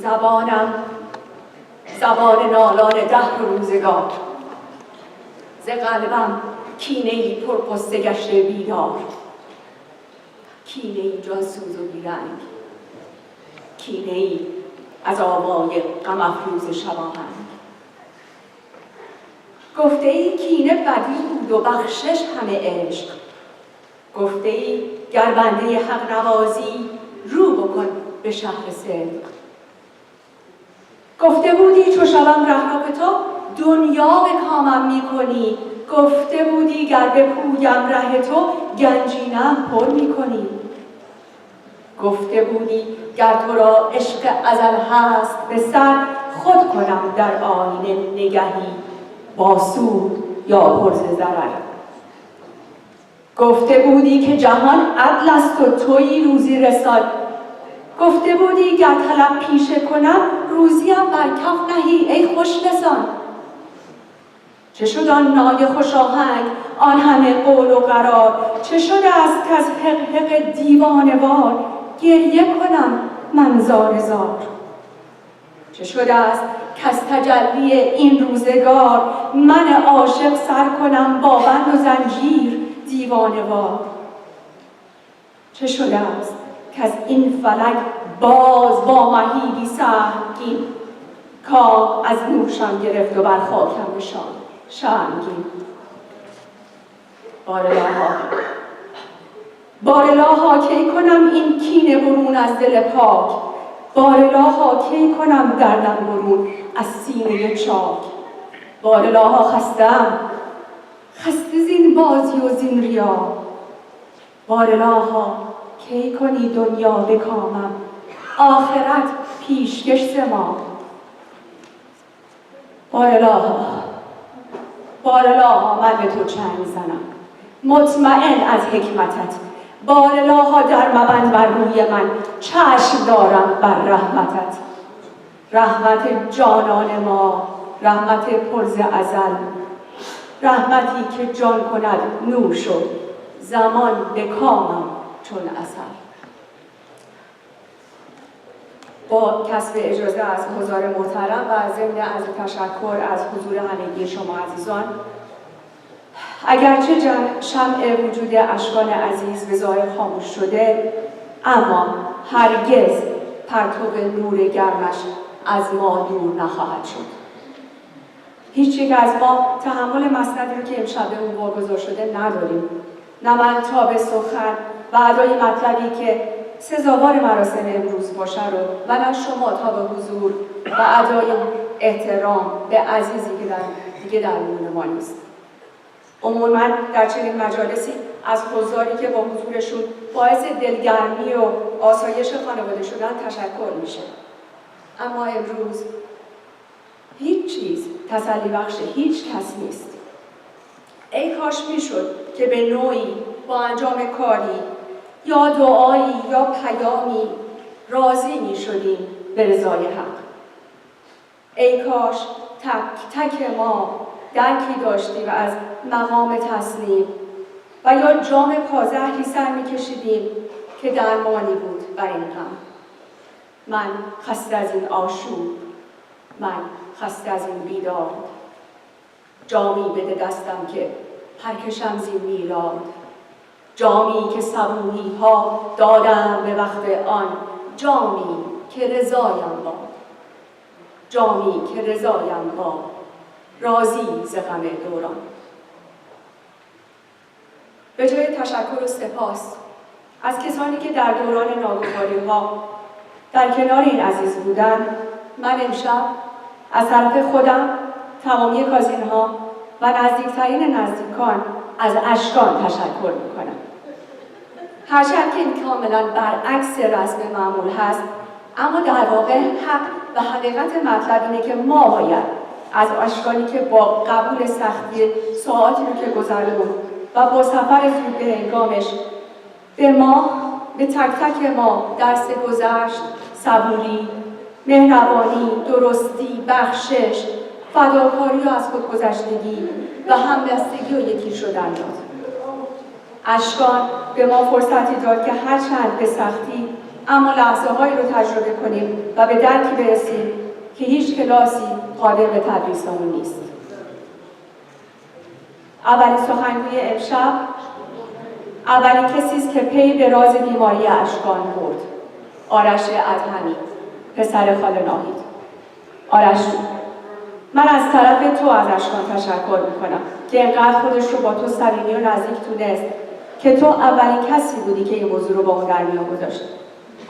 زبانم زبان نالان دهر و روزگار، ز قلبم کینه‌ای پرغصه گشته بیدار، کینه‌ای جانسوز و بیرنگ، کینه‌ای از آوای غم افروز شباهنگ. گفته ای کینه بدی بود و بخشش همه عشق، گفته ای گر بنده حق نوازی رو بکن به شهر صدق. گفته بودی چو شوم ره به تو دنیا به کامم میکنی، گفته بودی گر بپویم ره تو گنجینه‌ام پر میکنی. گفته بودی گر تو را عشق ازل هست به سر، خود کنم در آینه نگهی با سود یا پر ز ضرر. گفته بودی که جهان عدل است و تویی روزی رسان، گفته بودی گر طلب پیشه کنم روزیم بر کف نهی ای خوش لسان. چه شد آن نای خوش آهنگ آن همه قول و قرار، چه شده است کز حق دیوانه وار گریه کنم من زار زار. چه شده است کز تجلی این روزگار من عاشق سر کنم با بند و زنجیر دیوانه وار. چه شده است کز این فلک باز با مهیبی سهمگین کام از نوشم گرفت و بر خاکم نشاند شرمگین. بارالها کی کنم این کینه برون از دل پاک، بارالها کی کنم دردم برون از سینه چاک. بارالها خستم خسته زین بازی و زین ریا، بارالها کی کنی دنیا بکامم آخرت پیشکش ز ما. بارالها من به تو چنگ زنم مطمئن از حکمتت، بارالها در مبند بر روی من چشم دارم بر رحمتت. رحمت جانان ما رحمت پر ز ازل، رحمتی که جان کند نوش و زمان به کامم چون عسل. با کسب اجازه از حضار محترم و ضمن عرض تشکر از حضور همگی شما عزیزان، اگرچه شمع وجود اشکان عزیز به ظاهر خاموش شده، اما هرگز پرتو نور گرمش از ما دور نخواهد شد. هیچ یک از ما تحمل مسندی رو که امشب به اون واگذار شده نداریم. نه من تا به سخن و ادای مطلبی که سزاوار مراسم امروز باشه رو و نه شما تا به حضور و ادای احترام به عزیزی که دیگه در میون ما نیست. عموما در چنین مجالسی از حضاری که با حضورشون باعث دلگرمی و آسایش خانواده شدن تشکر میشه. اما امروز هیچ چیز تسلی بخش هیچ کس نیست. ای کاش میشد که به نوعی با انجام کاری یا دعایی یا پیامی راضی میشدیم به رضای حق. ای کاش تک تک ما درکی داشتیم و از مقام تسلیم و یا جام پازهری سر میکشیدیم که درمانی بود بر این غم. من خسته از این آشوب، من خسته از این بیداد، جامی بده دستم که پرکشم زین میلاد، جامی که صبوحی ها دادم به وقت آن، جامی که رضایم باد، جامی که رضایم باد، راضی ز غم دوران. به جای تشکر و سپاس از کسانی که در دوران ناگواری ها در کنار این عزیز بودند، من امشب از طرف خودم، تمامی کازین ها و نزدیکترین نزدیکان از اشکان تشکر میکنم. هرچند که این کاملا برعکس رسم معمول هست، اما در واقع حق و حقیقت مطلب اینه که ما باید از اشکانی که با قبول سختی ساعاتی رو که گذروند و با سفر زود به هنگامش به تک تک ما درس گذشت، صبوری، مهربانی، درستی، بخشش، فداکاری و از خودگذشتگی و همبستگی و یکی شدن داد. اشکان به ما فرصتی داد که هرچند به سختی اما لحظه هایی رو تجربه کنیم و به درکی برسیم که هیچ کلاسی قادر به تدریس اون نیست. اولین سخنگوی امشب اولین کسی است که پی به راز بیماری اشکان برد. آرش ادهمی، پسر خاله ناهید. آرش جون، من از طرف تو از اشکان تشکر میکنم که اینقدر خودش رو با تو صمیمی و نزدیک تونست که تو اولین کسی بودی که این موضوع رو با اون در میان گذاشت.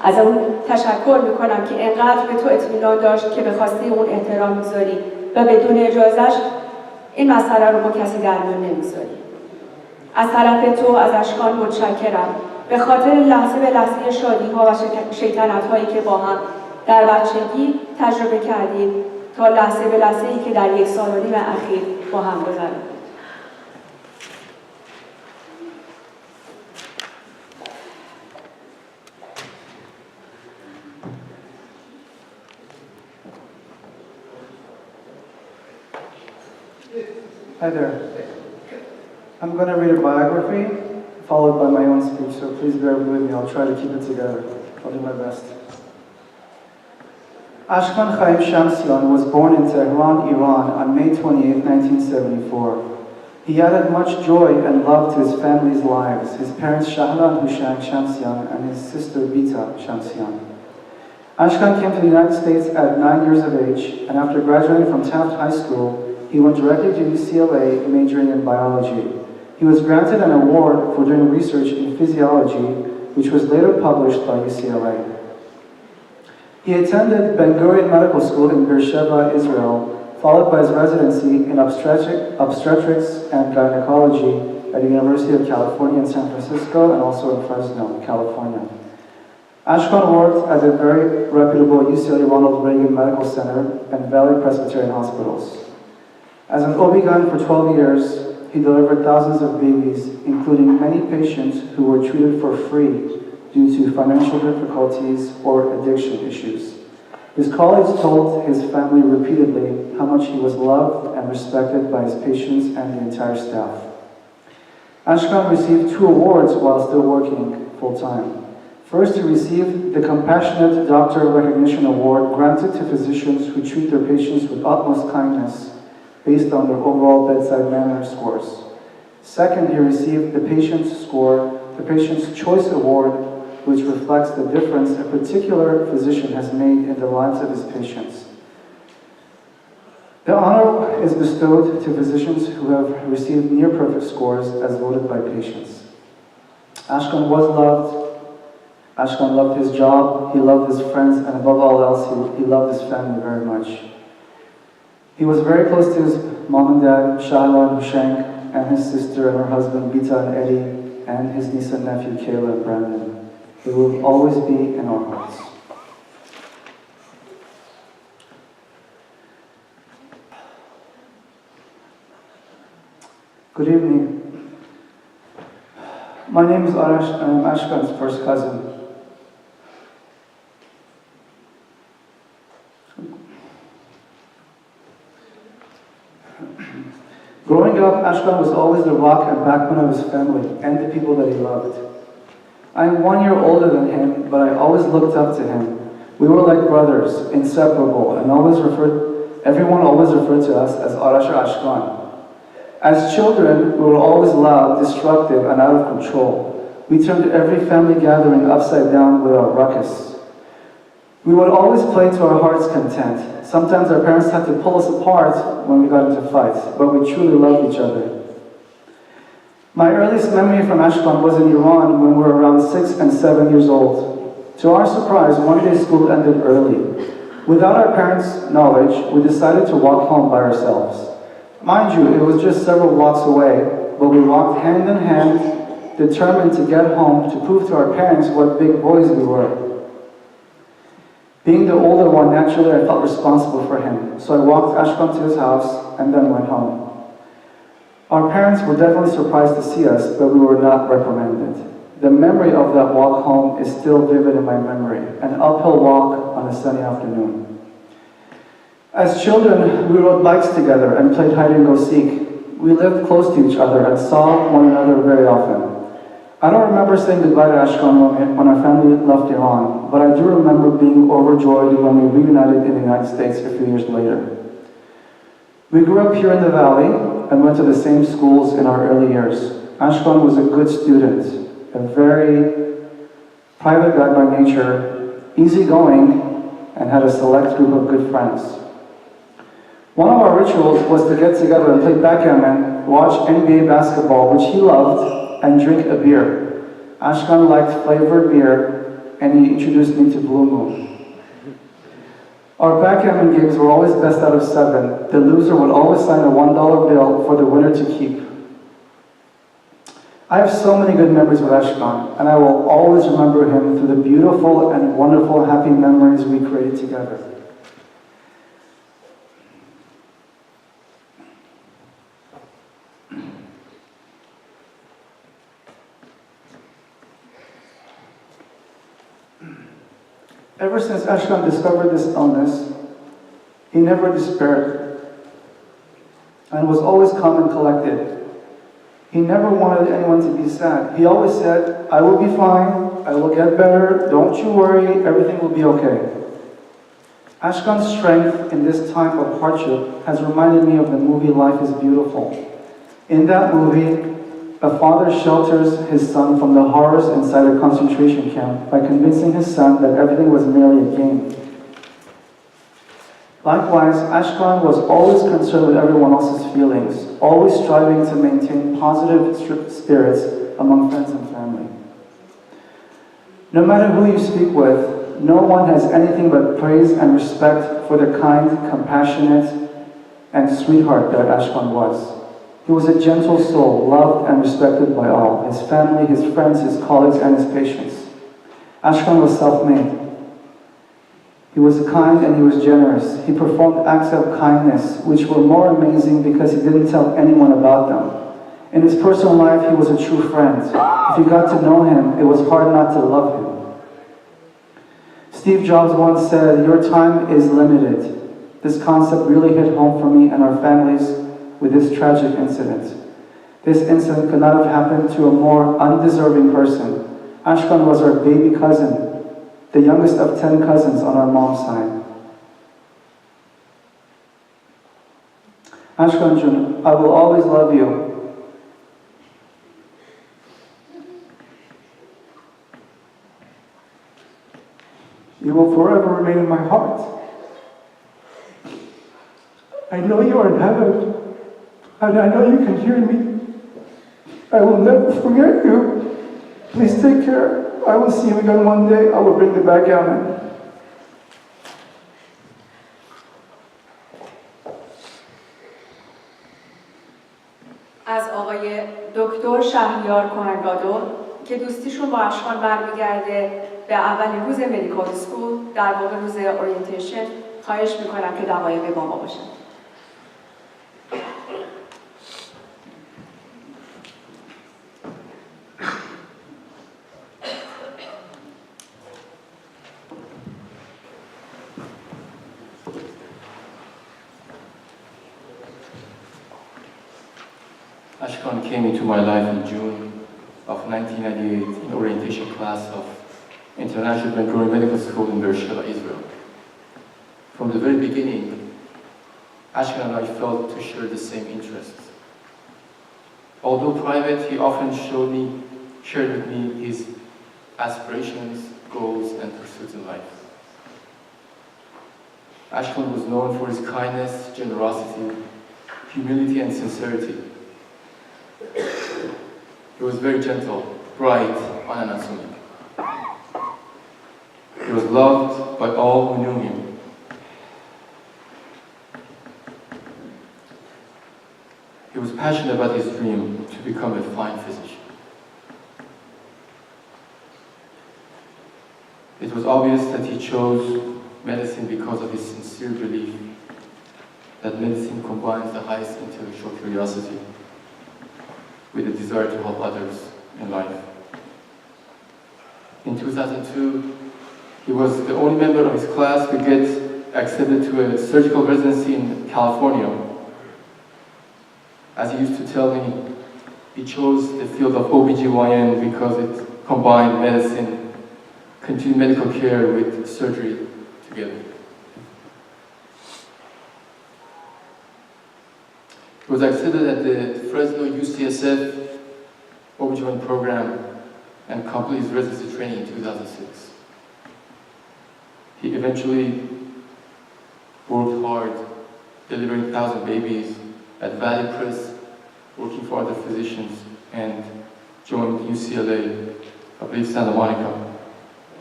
از اون تشکر میکنم که اینقدر به تو اطمینان داشت که به خواسته اون احترام میذاری و بدون اجازهش این مسئله رو با کسی در میان نمیذاری. از طرف تو از اشکان متشکرم به خاطر لحظه به لحظه شادی ها و شیطنت هایی که با هم در بچگی تجربه کردیم تا لحظه به لحظه ای که در 1 سال و نیم اخیر با هم گذروندیم. Hi there. I'm going to read a biography followed by my own speech, so please bear with me. I'll try to keep it together. I'll do my best. Ashkan Chaim Shamsian was born in Tehran, Iran on May 28, 1974. He added much joy and love to his family's lives, his parents Shahlan Hushain Shamsian and his sister Bita Shamsian. Ashkan came to the United States at 9 years of age, and after graduating from Taft High School, he went directly to UCLA majoring in biology. He was granted an award for doing research in physiology, which was later published by UCLA. He attended Ben Gurion Medical School in Beersheba, Israel, followed by his residency in obstetrics and gynecology at the University of California in San Francisco and also in Fresno, California. Ashkan worked at the very reputable UCLA Ronald Reagan Medical Center and Valley Presbyterian Hospitals. As an OB-GYN for 12 years, he delivered thousands of babies, including many patients who were treated for free due to financial difficulties or addiction issues. His colleagues told his family repeatedly how much he was loved and respected by his patients and the entire staff. Ashkan received 2 awards while still working full-time. First, he received the Compassionate Doctor Recognition Award granted to physicians who treat their patients with utmost kindness based on their overall bedside manner scores. Second, he received the Patient's Score, the Patient's Choice Award, which reflects the difference a particular physician has made in the lives of his patients. The honor is bestowed to physicians who have received near-perfect scores as voted by patients. Ashkan was loved. Ashkan loved his job, he loved his friends, and above all else, he loved his family very much. He was very close to his mom and dad, Shahlan Hushain, and his sister and her husband, Bita and Eddie, and his niece and nephew, Kayla and Brandon. They will always be in our hearts. Good evening. My name is Arash, and I'm Ashkan's first cousin. Growing up, Ashkan was always the rock and backbone of his family and the people that he loved. I'm 1 year older than him, but I always looked up to him. We were like brothers, inseparable, and everyone always referred to us as Arash or Ashkan. As children, we were always loud, destructive, and out of control. We turned every family gathering upside down with our ruckus. We would always play to our heart's content. Sometimes our parents had to pull us apart when we got into fights, but we truly loved each other. My earliest memory from Ashkan was in Iran when we were around 6 and 7 years old. To our surprise, one day school ended early. Without our parents' knowledge, we decided to walk home by ourselves. Mind you, it was just several blocks away, but we walked hand in hand, determined to get home to prove to our parents what big boys we were. Being the older one, naturally I felt responsible for him, so I walked Ashkan to his house and then went home. Our parents were definitely surprised to see us, but we were not reprimanded. The memory of that walk home is still vivid in my memory, an uphill walk on a sunny afternoon. As children, we rode bikes together and played hide and go seek. We lived close to each other and saw one another very often. I don't remember saying goodbye to Ashkan when our family left Iran, but I do remember being overjoyed when we reunited in the United States a few years later. We grew up here in the valley and went to the same schools in our early years. Ashkan was a good student, a very private guy by nature, easygoing, and had a select group of good friends. One of our rituals was to get together and play backgammon, watch NBA basketball, which he loved, and drink a beer. Ashkan liked flavored beer, and he introduced me to Blue Moon. Our backgammon games were always best out of 7. The loser would always sign a $1 bill for the winner to keep. I have so many good memories with Ashkan, and I will always remember him through the beautiful and wonderful happy memories we created together. Ever since Ashkan discovered this illness, he never despaired and was always calm and collected. He never wanted anyone to be sad. He always said, "I will be fine, I will get better, don't you worry, everything will be okay." Ashkan's strength in this time of hardship has reminded me of the movie Life is Beautiful. In that movie, a father shelters his son from the horrors inside a concentration camp by convincing his son that everything was merely a game. Likewise, Ashkan was always concerned with everyone else's feelings, always striving to maintain positive spirits among friends and family. No matter who you speak with, no one has anything but praise and respect for the kind, compassionate, and sweetheart that Ashkan was. He was a gentle soul, loved and respected by all, his family, his friends, his colleagues, and his patients. Ashkan was self-made. He was kind and he was generous. He performed acts of kindness, which were more amazing because he didn't tell anyone about them. In his personal life, he was a true friend. If you got to know him, it was hard not to love him. Steve Jobs once said, "Your time is limited." This concept really hit home for me and our families with this tragic incident. This incident could not have happened to a more undeserving person. Ashkan was our baby cousin, the youngest of 10 cousins on our mom's side. Ashkan Jun, I will always love you. You will forever remain in my heart. I know you are in heaven, and I know you can hear me. I will never forget you. Please take care. I will see you again one day. I will bring the backgammon. از آقای دکتر شهریار کنگادور که دوستیشون با اشکان برمیگرده به اولین روز مدیکال اسکول، در واقع روز اورینتیشن، خواهش میکنم که دقایقی با ما باشن. Ashkan came into my life in June of 1998 in orientation class of International Ben Gurion Medical School in Beersheba, Israel. From the very beginning, Ashkan and I felt to share the same interests. Although private, he often shared with me his aspirations, goals, and pursuits in life. Ashkan was known for his kindness, generosity, humility, and sincerity. He was very gentle, bright, and unassuming. He was loved by all who knew him. He was passionate about his dream to become a fine physician. It was obvious that he chose medicine because of his sincere belief that medicine combines the highest intellectual curiosity with a desire to help others in life. In 2002, he was the only member of his class to get accepted to a surgical residency in California. As he used to tell me, He chose the field of OBGYN because it combined medicine, continued medical care with surgery together. He was accepted at the Fresno UCSF OBGYN program and completed his residency training in 2006. He eventually worked hard, delivering 1,000 babies at Valley Press, working for other physicians, and joined UCLA, I believe Santa Monica,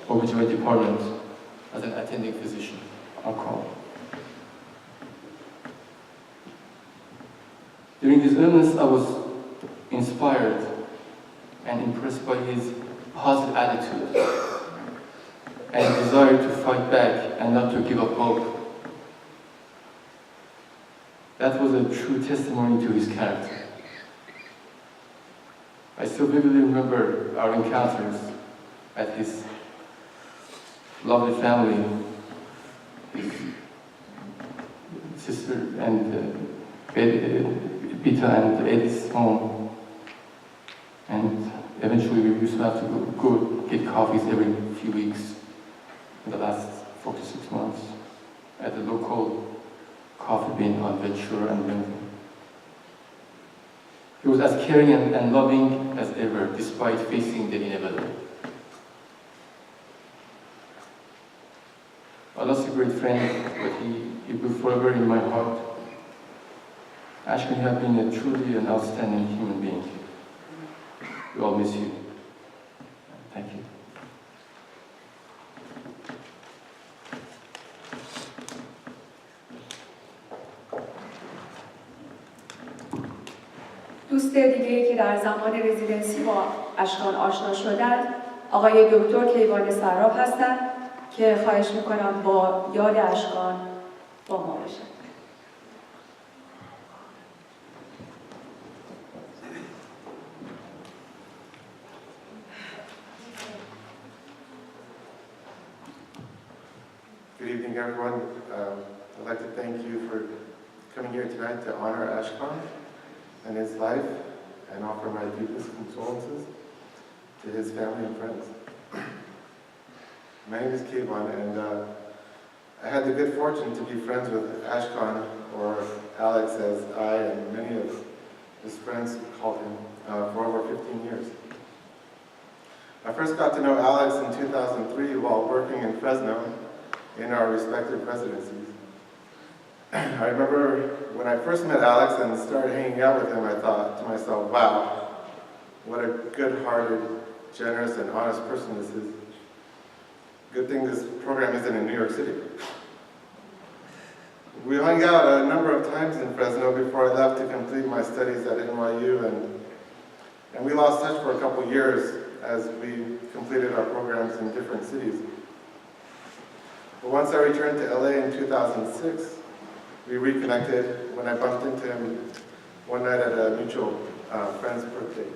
OBGYN department as an attending physician on call. During his illness, I was inspired and impressed by his positive attitude and desire to fight back and not to give up hope. That was a true testimony to his character. I still vividly remember our encounters at his lovely family, his sister and Peter and Eddie's home. And eventually we used to have to go get coffees every few weeks in the last 4 to 6 months at the local coffee bean on Ventura and Benton. He was as caring and loving as ever, despite facing the inevitable. I lost a great friend, but he will forever in my heart. Ashkan, you have been truly an outstanding human being. We all miss you. Thank you. دوست دیگه‌ای که در زمان رزیدنسی با اشکان آشنا شدند آقای دکتر کیوان صراف هستند که خواهش میکنم با یاد اشکان با ما باشند. Good evening, everyone. I'd like to thank you for coming here tonight to honor Ashkan and his life and offer my deepest condolences to his family and friends. My name is Kayvon, and I had the good fortune to be friends with Ashkan, or Alex as I and many of his friends called him, for over 15 years. I first got to know Alex in 2003 while working in Fresno in our respective residencies. I remember when I first met Alex and started hanging out with him, I thought to myself, wow, what a good-hearted, generous, and honest person this is. Good thing this program isn't in New York City. We hung out a number of times in Fresno before I left to complete my studies at NYU, and we lost touch for a couple years as we completed our programs in different cities. But once I returned to LA in 2006, we reconnected when I bumped into him one night at a mutual friend's birthday.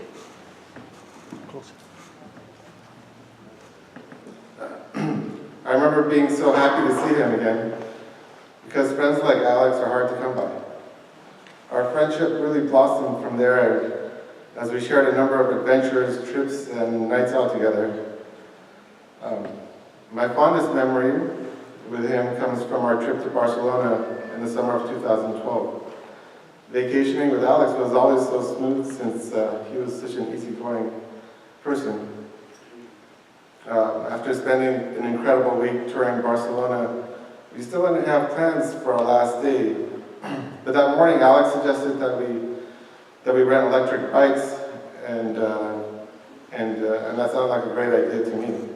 I remember being so happy to see him again, because friends like Alex are hard to come by. Our friendship really blossomed from there as we shared a number of adventures, trips, and nights out together. My fondest memory with him comes from our trip to Barcelona in the summer of 2012. Vacationing with Alex was always so smooth since he was such an easygoing person. After spending an incredible week touring Barcelona, we still didn't have plans for our last day. But that morning, Alex suggested that we rent electric bikes, and that sounded like a great idea to me.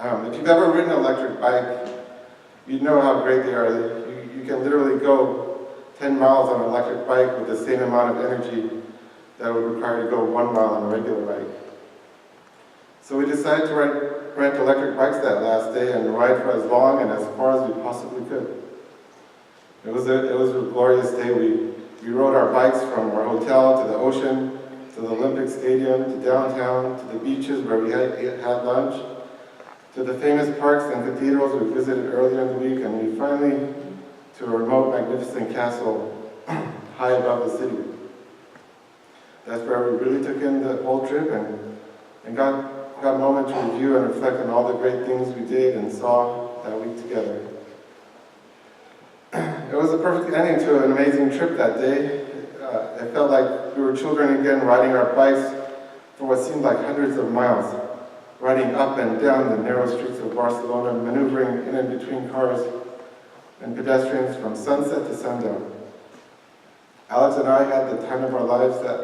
If you've ever ridden an electric bike, you know how great they are. You can literally go 10 miles on an electric bike with the same amount of energy that would require to go 1 mile on a regular bike. So we decided to rent electric bikes that last day and ride for as long and as far as we possibly could. It was a glorious day. We rode our bikes from our hotel to the ocean, to the Olympic Stadium, to downtown, to the beaches where we had lunch, to the famous parks and cathedrals we visited earlier in the week, and we finally to a remote, magnificent castle high above the city. That's where we really took in the whole trip and got a moment to review and reflect on all the great things we did and saw that week together. It was a perfect ending to an amazing trip that day. It felt like we were children again, riding our bikes for what seemed like hundreds of miles, riding up and down the narrow streets of Barcelona, maneuvering in and between cars and pedestrians from sunset to sundown. Alex and I had the time of our lives that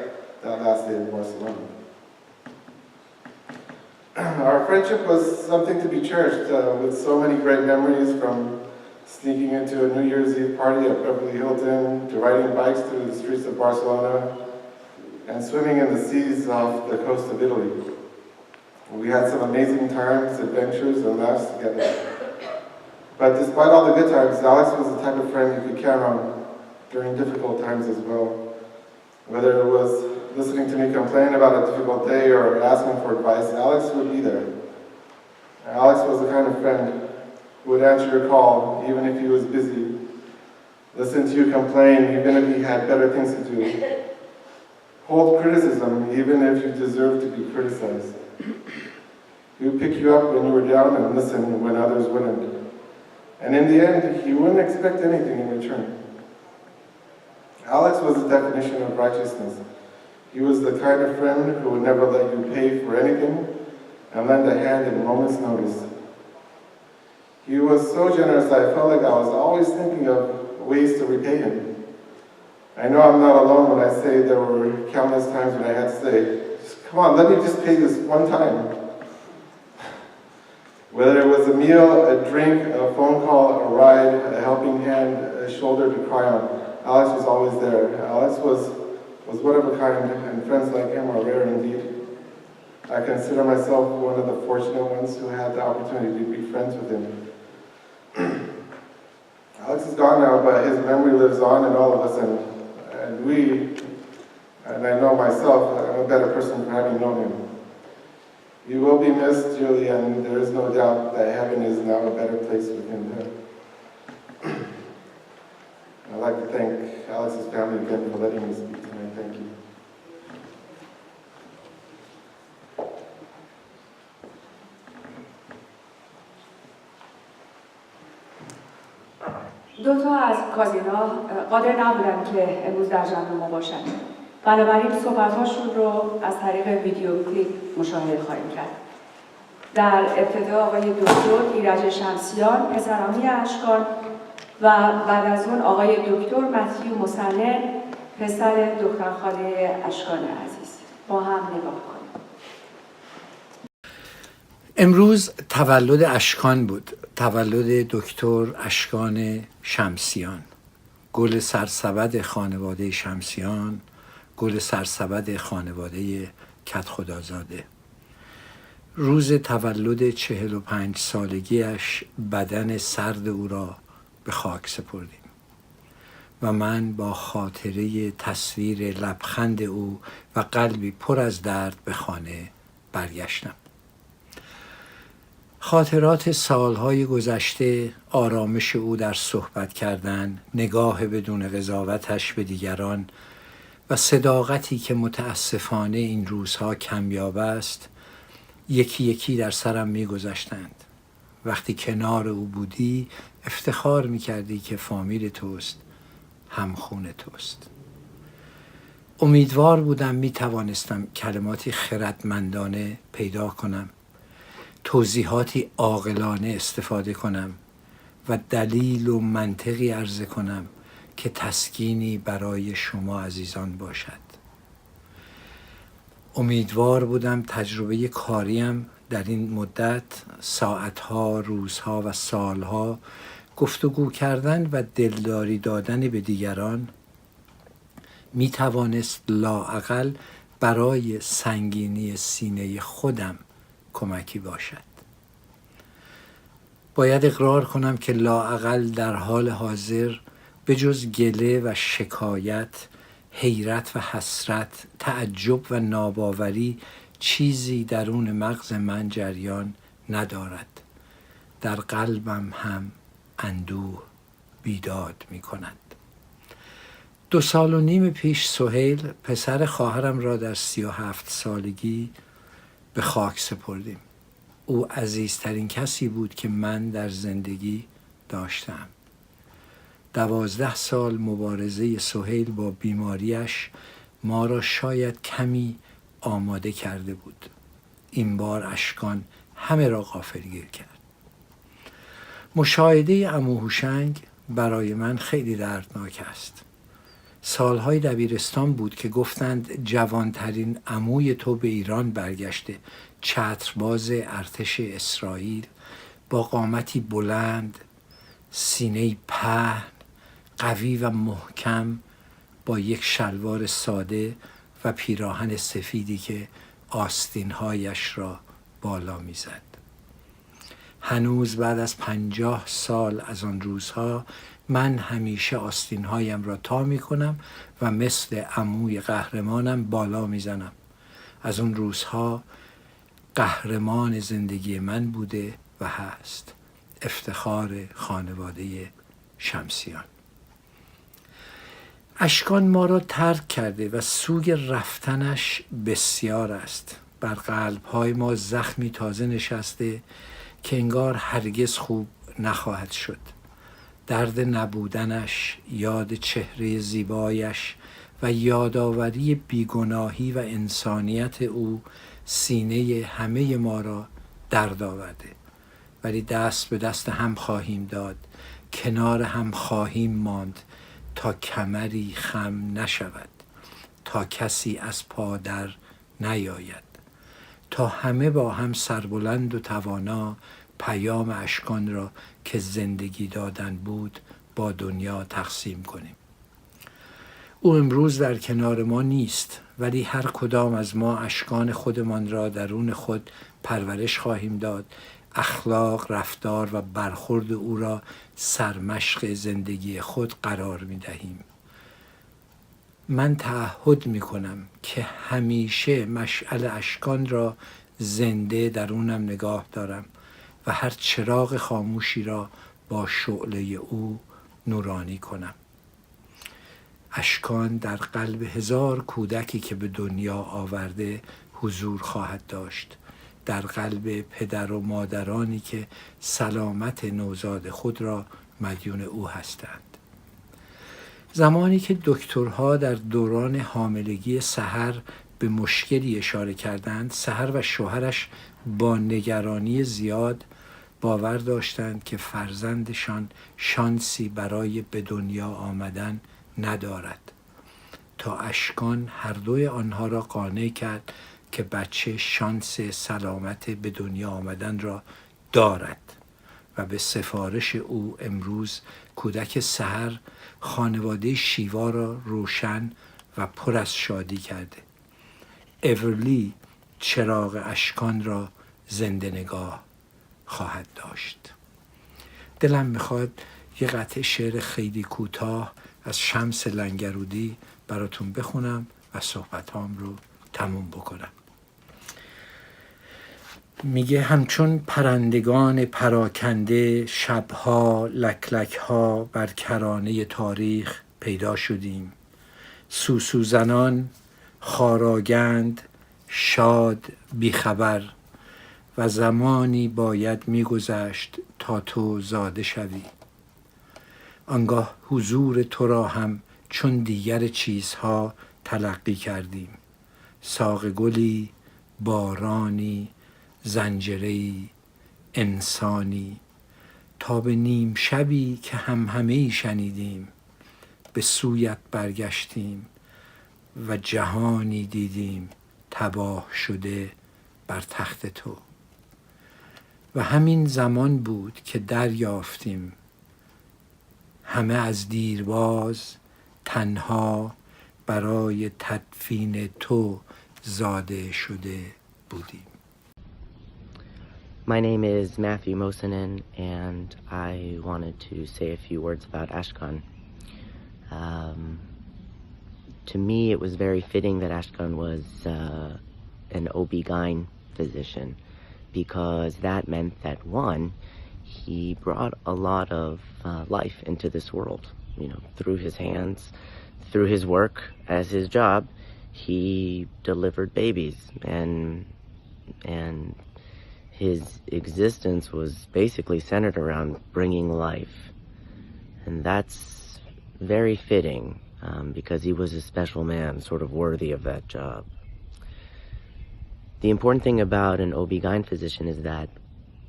last day in Barcelona. Our friendship was something to be cherished, with so many great memories, from sneaking into a New Year's Eve party at Beverly Hilton, to riding bikes through the streets of Barcelona, and swimming in the seas off the coast of Italy. We had some amazing times, adventures, and laughs together. But despite all the good times, Alex was the type of friend you could count on during difficult times as well. Whether it was listening to me complain about a difficult day or asking for advice, Alex would be there. Alex was the kind of friend who would answer your call even if he was busy, listen to you complain even if he had better things to do, hold criticism even if you deserved to be criticized. He would pick you up when you were down and listen when others wouldn't. And in the end, he wouldn't expect anything in return. Alex was the definition of righteousness. He was the kind of friend who would never let you pay for anything and lend a hand at a moment's notice. He was so generous that I felt like I was always thinking of ways to repay him. I know I'm not alone when I say there were countless times when I had to say, come on, let me just pay this one time. Whether it was a meal, a drink, a phone call, a ride, a helping hand, a shoulder to cry on, Alex was always there. Alex was one of a kind, and friends like him are rare indeed. I consider myself one of the fortunate ones who had the opportunity to be friends with him. Alex is gone now, but his memory lives on in all of us, and I know myself, I'm a better person for having known him. You will be missed, Julie, and there is no doubt that heaven is now a better place with him there. I'd like to thank Alex's family again for letting me speak tonight. Thank you. دو تا از کازینا قادر نبودن که امروز در جمع ما باشن. بنابراین صحبت‌هاشون رو از طریق ویدیو کلیپ مشاهده خواهیم کرد. در ابتدا آقای دکتر ایرج شمسیان، پسرانی اشکان، و بعد از اون آقای دکتر متیو مسنن، پسر دخترخاله اشکان عزیز. با هم نگاه کنیم. امروز تولد اشکان بود، تولد دکتر اشکان شمسیان، گل سرسبد خانواده شمسیان، گل سرسبد خانواده کدخدازاده. روز تولد 45 سالگیش بدن سرد او را به خاک سپردیم و من با خاطره تصویر لبخند او و قلبی پر از درد به خانه برگشتم. خاطرات سالهای گذشته، آرامش او در صحبت کردن، نگاه بدون قضاوتش به دیگران و صداقتی که متاسفانه این روزها کمیاب است، یکی یکی در سرم می‌گذشتند. وقتی کنار او بودی افتخار می‌کردی که فامیل توست، همخون توست. امیدوار بودم می‌توانستم کلماتی خردمندانه پیدا کنم، توضیحاتی عاقلانه استفاده کنم و دلیل و منطقی عرضه کنم که تسکینی برای شما عزیزان باشد. امیدوار بودم تجربه کاریم در این مدت، ساعتها، روزها و سالها، گفتگو کردن و دلداری دادن به دیگران می توانست لااقل برای سنگینی سینه خودم کمکی باشد. باید اقرار کنم که لااقل در حال حاضر به جز گله و شکایت، حیرت و حسرت، تعجب و ناباوری چیزی درون مغز من جریان ندارد. در قلبم هم اندوه بیداد می کند. 2.5 سال پیش سهیل پسر خواهرم را در 37 سالگی به خاک سپردیم. او عزیزترین کسی بود که من در زندگی داشتم. 12 سال مبارزه سهیل با بیماریش ما را شاید کمی آماده کرده بود. این بار اشکان همه را غافلگیر کرد. مشاهده عمو هوشنگ برای من خیلی دردناک است. سالهای دبیرستان بود که گفتند جوانترین عموی تو به ایران برگشته، چترباز ارتش اسرائیل، با قامتی بلند، سینه پهن، قوی و محکم، با یک شلوار ساده و پیراهن سفیدی که آستینهایش را بالا میزد. هنوز بعد از 50 سال از آن روزها من همیشه آستینهایم را تا می کنم و مثل عموی قهرمانم بالا می زنم. از اون روزها قهرمان زندگی من بوده و هست. افتخار خانواده شمسیان. اشکان ما را ترک کرده و سوگ رفتنش بسیار است. بر قلب‌های ما زخمی تازه نشسته که انگار هرگز خوب نخواهد شد. درد نبودنش، یاد چهره زیبایش و یادآوری بیگناهی و انسانیت او سینه همه ما را درد آورده. ولی دست به دست هم خواهیم داد، کنار هم خواهیم ماند تا کمری خم نشود، تا کسی از پا در نیاید، تا همه با هم سربلند و توانا پیام اشکان را که زندگی دادن بود با دنیا تقسیم کنیم. او امروز در کنار ما نیست، ولی هر کدام از ما اشکان خودمان را درون خود پرورش خواهیم داد. اخلاق، رفتار و برخورد او را سرمشق زندگی خود قرار می دهیم. من تعهد می کنم که همیشه مشعل اشکان را زنده درونم نگاه دارم و هر چراغ خاموشی را با شعله او نورانی کنم. اشکان در قلب 1000 کودکی که به دنیا آورده حضور خواهد داشت، در قلب پدر و مادرانی که سلامت نوزاد خود را مدیون او هستند. زمانی که دکترها در دوران حاملگی سحر به مشکلی اشاره کردند، سحر و شوهرش با نگرانی زیاد باور داشتند که فرزندشان شانسی برای به دنیا آمدن ندارد، تا اشکان هر دوی آنها را قانع کرد که بچه شانس سلامت به دنیا آمدن را دارد و به سفارش او امروز کودک سحر خانواده شیوا را روشن و پر از شادی کرده. اورلی چراغ اشکان را زنده نگاه خواهد داشت. دلم میخواد یه قطعه شعر خیلی کوتاه از شمس لنگرودی براتون بخونم و صحبتام رو تموم بکنم. میگه همچون پرندگان پراکنده شبها لکلکها بر کرانه تاریخ پیدا شدیم. سوسو زنان خاراگند شاد بیخبر و زمانی باید میگذشت تا تو زاده شوی. آنگاه حضور تو را هم چون دیگر چیزها تلقی کردیم. ساق گلی، بارانی، زنجره‌ای، انسانی، تا به نیم شبی که همهمه‌ای شنیدیم به سویت برگشتیم و جهانی دیدیم تباه شده بر تخت تو. و همین زمان بود که دریافتیم همه از دیرباز تنها برای تدفین تو زاده شده بودیم. My name is Matthew Mosanen, and I wanted to say a few words about Ashkan. To me, it was very fitting that Ashkan was an OB-GYN physician, because that meant that, one, he brought a lot of life into this world, through his hands, through his work as his job, he delivered babies, and his existence was basically centered around bringing life. And that's very fitting, because he was a special man, sort of worthy of that job. The important thing about an OB-GYN physician is that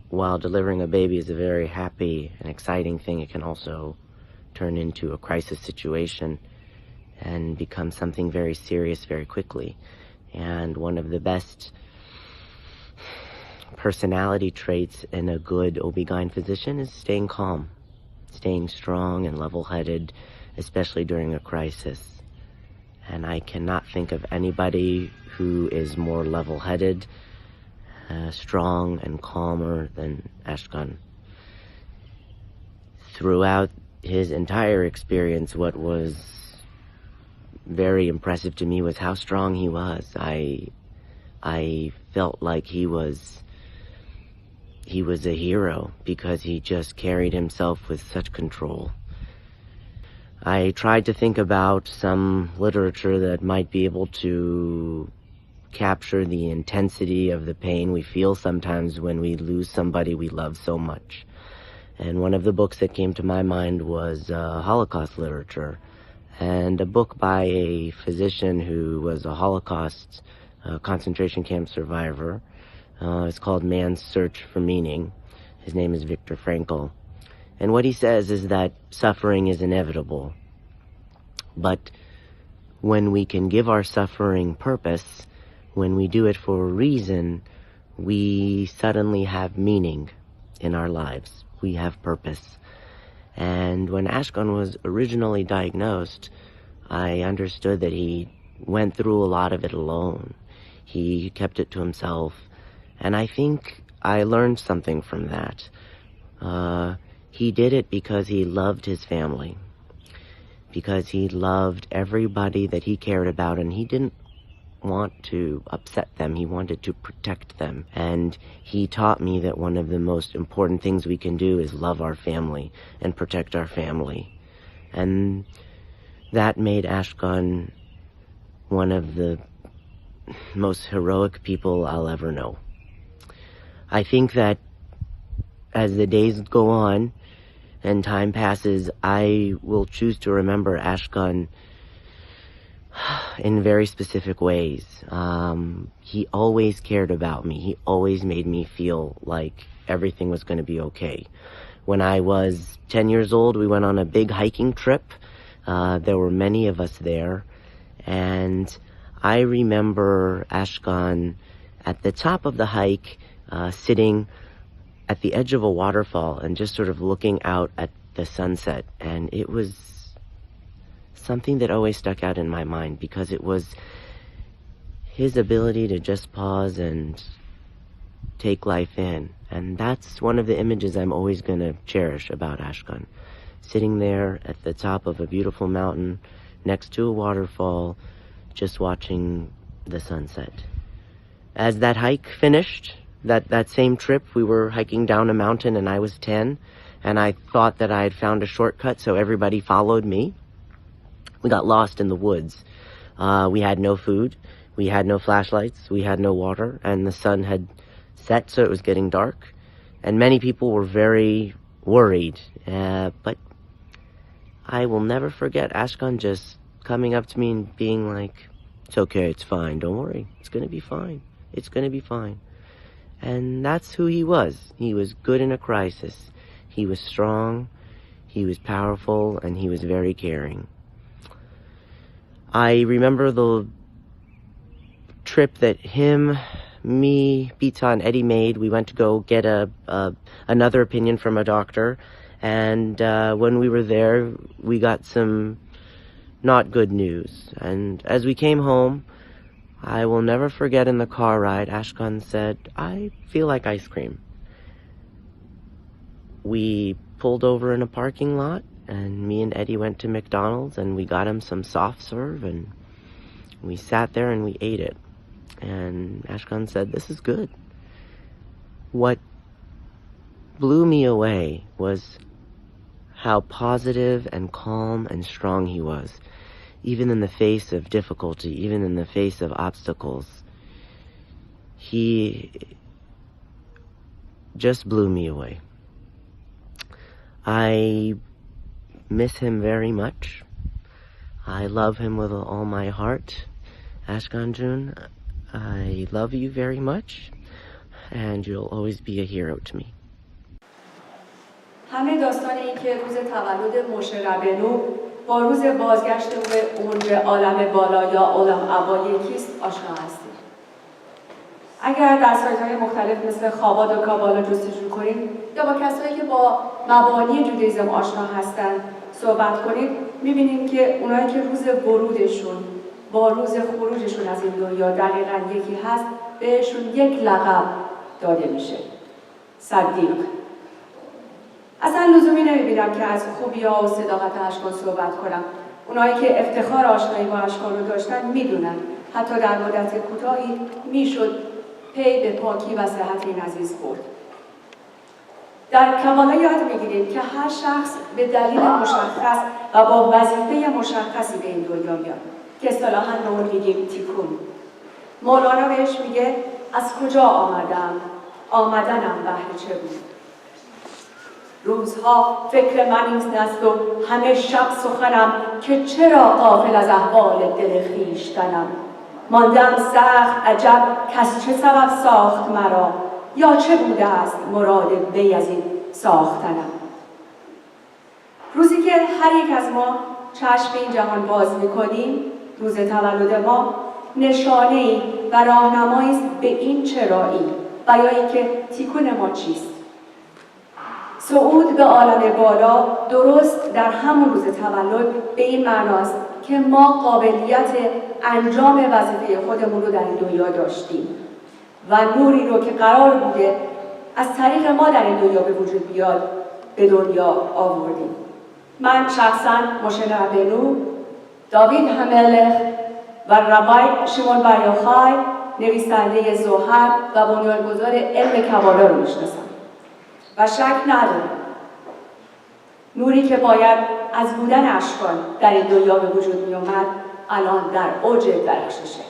while delivering a baby is a very happy and exciting thing, it can also turn into a crisis situation and become something very serious very quickly. And one of the best personality traits in a good OB-GYN physician is staying calm, staying strong and level-headed, especially during a crisis. And I cannot think of anybody who is more level-headed, strong and calmer than Ashkan. Throughout his entire experience, what was very impressive to me was how strong he was. I felt like he was a hero because he just carried himself with such control. I tried to think about some literature that might be able to capture the intensity of the pain we feel sometimes when we lose somebody we love so much. And one of the books that came to my mind was Holocaust literature, and a book by a physician who was a Holocaust concentration camp survivor. It's called Man's Search for Meaning. His name is Viktor Frankl. And what he says is that suffering is inevitable. But when we can give our suffering purpose, when we do it for a reason, we suddenly have meaning in our lives. We have purpose. And when Ashkan was originally diagnosed, I understood that he went through a lot of it alone. He kept it to himself. And I think I learned something from that. He did it because he loved his family, because he loved everybody that he cared about, and he didn't want to upset them. He wanted to protect them. And he taught me that one of the most important things we can do is love our family and protect our family. And that made Ashkan one of the most heroic people I'll ever know. I think that as the days go on and time passes, I will choose to remember Ashkan in very specific ways. He always cared about me. He always made me feel like everything was going to be okay. When I was 10 years old, we went on a big hiking trip. There were many of us there. And I remember Ashkan at the top of the hike, sitting at the edge of a waterfall and just sort of looking out at the sunset. And it was something that always stuck out in my mind, because it was his ability to just pause and take life in. And that's one of the images I'm always going to cherish about Ashkan. Sitting there at the top of a beautiful mountain next to a waterfall, just watching the sunset. As that hike finished, that same trip, we were hiking down a mountain and I was 10, and I thought that I had found a shortcut, so everybody followed me. We got lost in the woods. We had no food, we had no flashlights, we had no water, and the sun had set, so it was getting dark. And many people were very worried, but I will never forget Ashkan just coming up to me and being like, "It's okay, it's fine, don't worry, it's gonna be fine, it's gonna be fine." And that's who he was. He was good in a crisis. He was strong, he was powerful, and he was very caring. I remember the trip that him, me, Pizza, and Eddie made. We went to go get another opinion from a doctor, and when we were there, we got some not good news. And as we came home, I will never forget, in the car ride, Ashkan said, "I feel like ice cream." We pulled over in a parking lot, and me and Eddie went to McDonald's, and we got him some soft serve, and we sat there and we ate it. And Ashkan said, "This is good." What blew me away was how positive and calm and strong he was. even in the face of difficulty, even in the face of obstacles, he just blew me away. I miss him very much. I love him with all my heart. Ashkan Jun, I love you very much, and you'll always be a hero to me. همه داستان این که روز تولد موشه ربنو با روز بازگشت اون به عالم بالا یا عالم ابا یکیست آشنا هستیم. اگر در سایت‌های مختلف مثل خواباد و کابالا جستجو کنید یا با کسایی که با مبانی جودیسم آشنا هستند صحبت کنید، می‌بینید که اونایی که روز ورودشون با روز خروجشون از این دنیا دقیقاً یکی هست، بهشون یک لقب داده میشه: صدیق. اصلا لزومی نمی‌بینم که از خوبی‌ها و صداقت اشکان صحبت کنم. اونایی که افتخار آشنایی با اشکان رو داشتن میدونن حتی در مدت کوتاهی میشد پی به پاکی و صحت این عزیز برد. در کمالا یاد میگیریم که هر شخص به دلیل مشخص و با وظیفه مشخصی به این دنیا میاد که اصطلاحاً به اون میگیم تیکون. مولانا بهش میگه از کجا آمدم؟ آمدنم بهر چه بود؟ روزها فکر من این است و همه شب سخنم که چرا غافل از احوال دل خویشتنم. ماندم سخت عجب کس چه سبب ساخت مرا، یا چه بوده است مراد وی از این ساختنم. روزی که هر یک از ما چشم این جهان باز می‌کنیم، روز تولد ما، نشانه‌ای و راهنمایی است به این چرایی و یا اینکه تیکون ما چیست. صعود به عالم بالا درست در همون روز تولد به این معناست که ما قابلیت انجام وظیفه خودمون رو در این دنیا داشتیم و نوری رو که قرار بوده از طریق ما در این دنیا به وجود بیاد به دنیا آوردیم. من شخصاً موشه ربنو، داوید هملخ و ربای شمون بر یوخای، نویسنده زوحر و بنیانگذار علم کبالا رو میشناسم و شک ندارم نوری که باید از بودن اشکان در این دنیا به وجود می اومد الان در اوج درخششه.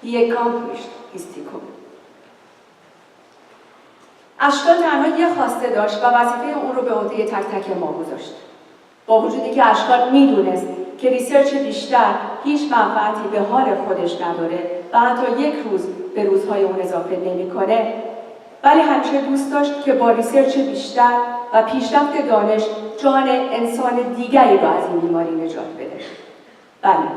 He accomplished his tikkun. اشکان تنها یه خواسته داشت و وظیفه اون رو به عهده تک تک ما گذاشت. با وجودی که اشکان میدونست که ریسرچ بیشتر هیچ منفعتی به حال خودش نداره و حتی یک روز به روزهای اون اضافه نمیکنه، ولی همیشه دوست داشت که با ریسرچ بیشتر و پیشرفت دانش جان انسان دیگری را از این بیماری نجات بده. بله،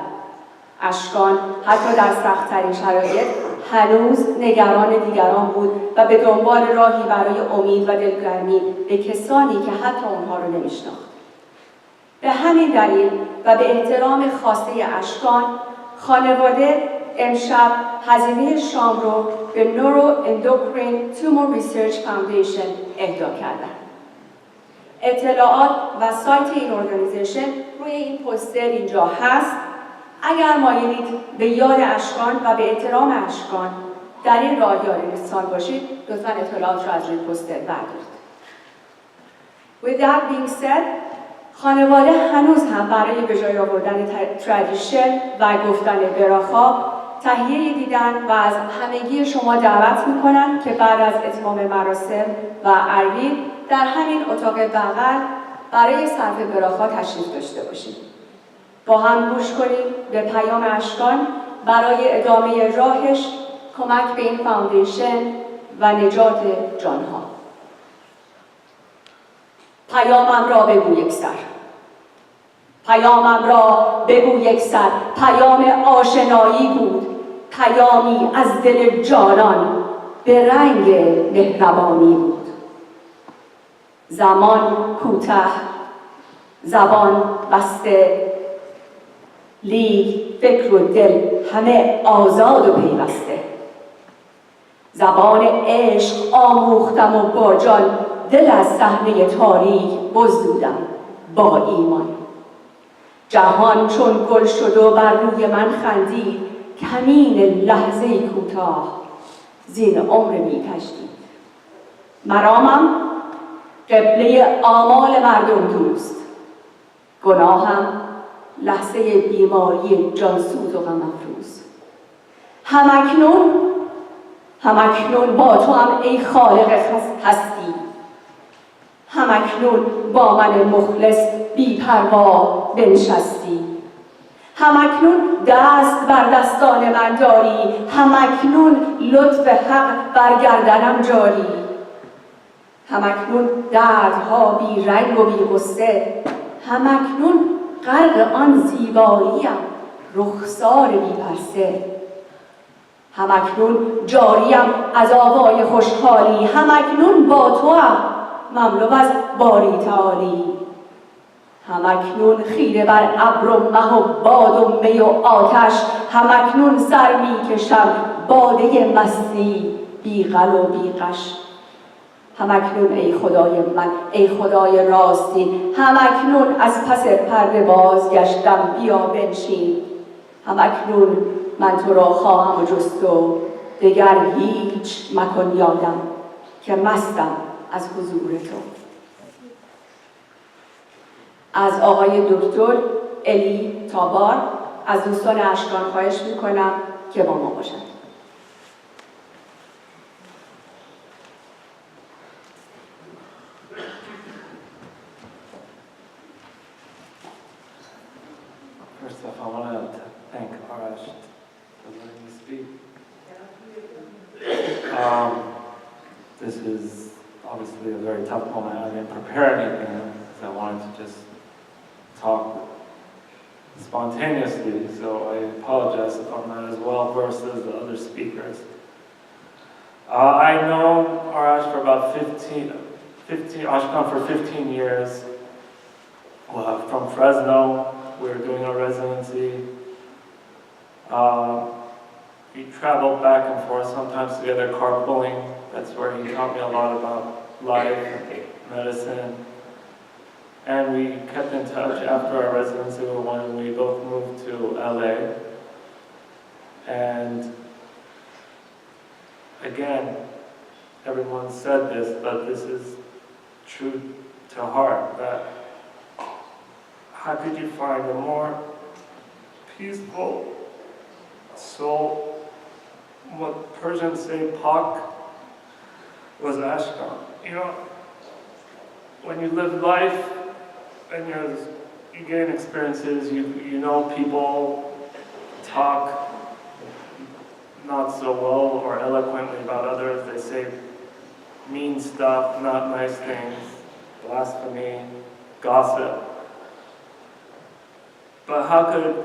اشکان حتی در سخت‌ترین شرایط هنوز نگران دیگران بود و به دنبال راهی برای امید و دلگرمی به کسانی که حتی اونها رو نمیشناخت. به همین دلیل و به احترام خواسته اشکان، خانواده امشب هزینه شام رو به Neuroendocrine Tumor Research Foundation اهدا کردن. اطلاعات و سایت این ارگانیزیشن روی این پوستر اینجا هست. اگر مایلید به یاد اشکان و به احترام اشکان در این راه یارانستان باشید، لطفاً اطلاعات رو از روی پوستر بردارید. With that being said، خانواده هنوز هم برای به جای آوردن ترادیشن و گفتن براخا تهیه دیدن و از همگی شما دعوت میکنن که بعد از اتمام مراسم و عربی در همین اتاق بغل برای صرف براخا تشریف داشته باشید. با هم گوش کنیم به پیام اشکان برای ادامه راهش، کمک به این فاوندیشن و نجات جانها. پیامم را بگو یک سر، پیامم را بگو یک سر، پیام آشنایی بود، پیامی از دل جانان به رنگ مهربانی بود. زمان کوتاه، زبان بسته، لیک فکر و دل همه آزاد و پیوسته. زبان عشق آموختم و با جان دل از صحنه تاریک بزدودم با ایمان. جهان چون گل شد و بر روی من خندید، کمین لحظه کوتاه زین عمر بی تجدید. مرامم قبله آمال مردم دوست، گناهم لحظه بیماری جانسوز و غم افروز. همکنون با تو هم ای خالق هستی، همکنون با من مخلص بی پروا بنشستی، همکنون دست بر دستان من داری، همکنون لطف حق بر گردنم جاری، همکنون دردها بی رنگ و بی غصه، همکنون غرق آن زیباییم رخسار بی پرسه، همکنون جاریم از آوای خوشحالی، همکنون با تو هم مملو از باری تعالی، همکنون خیره بر ابر و مه و باد و می و آتش، همکنون سر می کشم باده مستی بی غل و بی غش، همکنون ای خدای من ای خدای راستین، همکنون از پس پرده بازگشتم بیا بنشین، همکنون من تو را خواهم جست و دگر هیچ مکن یادم که مستم از حضور تو. از آقای دکتر الی تابار از دوستان اشکان خواهش میکنم که با ما باشند. First off, I want to thank Arash for letting me speak. This is obviously a very tough moment. I didn't prepare anything, so I wanted to just talk spontaneously, so I apologize if I'm not as well versed as the other speakers. I know Arash for about 15 Ashkan for 15 years. From Fresno, we were doing our residency. We traveled back and forth, sometimes together carpooling. That's where he taught me a lot about life, medicine. And we kept in touch after our residency when we both moved to LA. And again, everyone said this, but this is true to heart, that how could you find a more peaceful soul? What Persians say, Pak, was Ashkan. You know, when you live life and you gain experiences, you know people talk not so well or eloquently about others. They say mean stuff, not nice things, blasphemy, gossip. But how could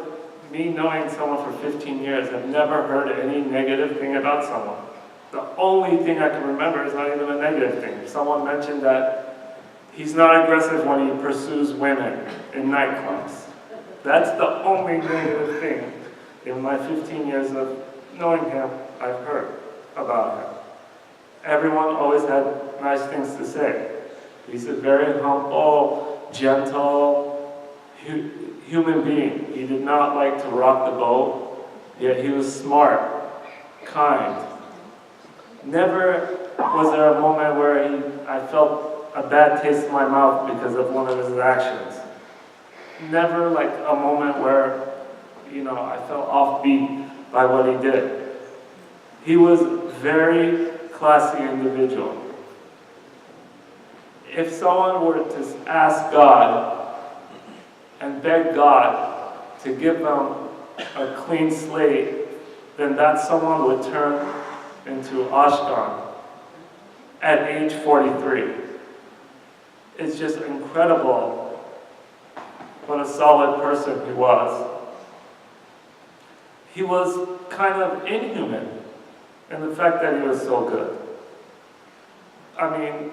me knowing someone for 15 years have never heard any negative thing about someone? The only thing I can remember is not even a negative thing. Someone mentioned that he's not aggressive when he pursues women in nightclubs. That's the only negative thing in my 15 years of knowing him I've heard about him. Everyone always had nice things to say. He's a very humble, gentle, human being. He did not like to rock the boat, yet he was smart, kind. Never was there a moment where I felt a bad taste in my mouth because of one of his actions. Never like a moment where, I felt offbeat by what he did. He was a very classy individual. If someone were to ask God and beg God to give them a clean slate, then that someone would turn into Ashkan at age 43. It's just incredible what a solid person he was. He was kind of inhuman in the fact that he was so good. I mean,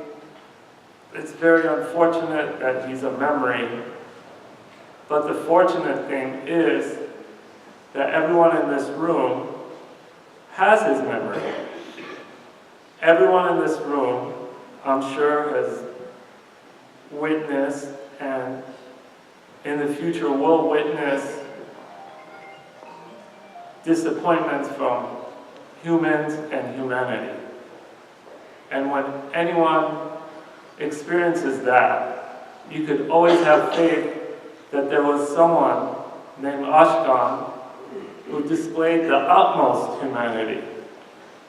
it's very unfortunate that he's a memory. But the fortunate thing is that everyone in this room has his memory. Everyone in this room, I'm sure, has witnessed and in the future will witness disappointments from humans and humanity. And when anyone experiences that, you could always have faith that there was someone named Ashkan who displayed the utmost humanity,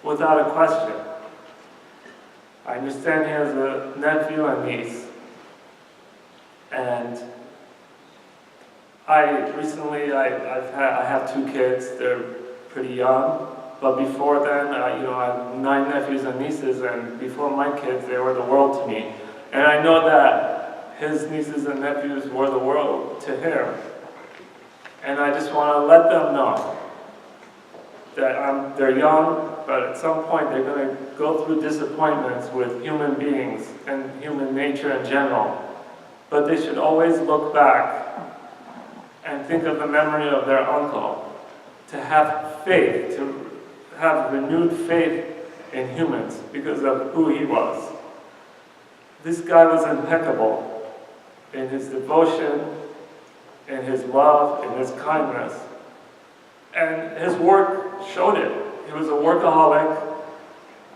without a question. I understand he has a nephew and niece. And I have 2 kids. They're pretty young. But before then, I have 9 nephews and nieces, and before my kids, they were the world to me. And I know that his nieces and nephews were the world to him. And I just want to let them know that they're young, but at some point they're going to go through disappointments with human beings and human nature in general. But they should always look back and think of the memory of their uncle, to have faith, to have renewed faith in humans because of who he was. This guy was impeccable in his devotion, in his love, in his kindness. And his work showed it. He was a workaholic,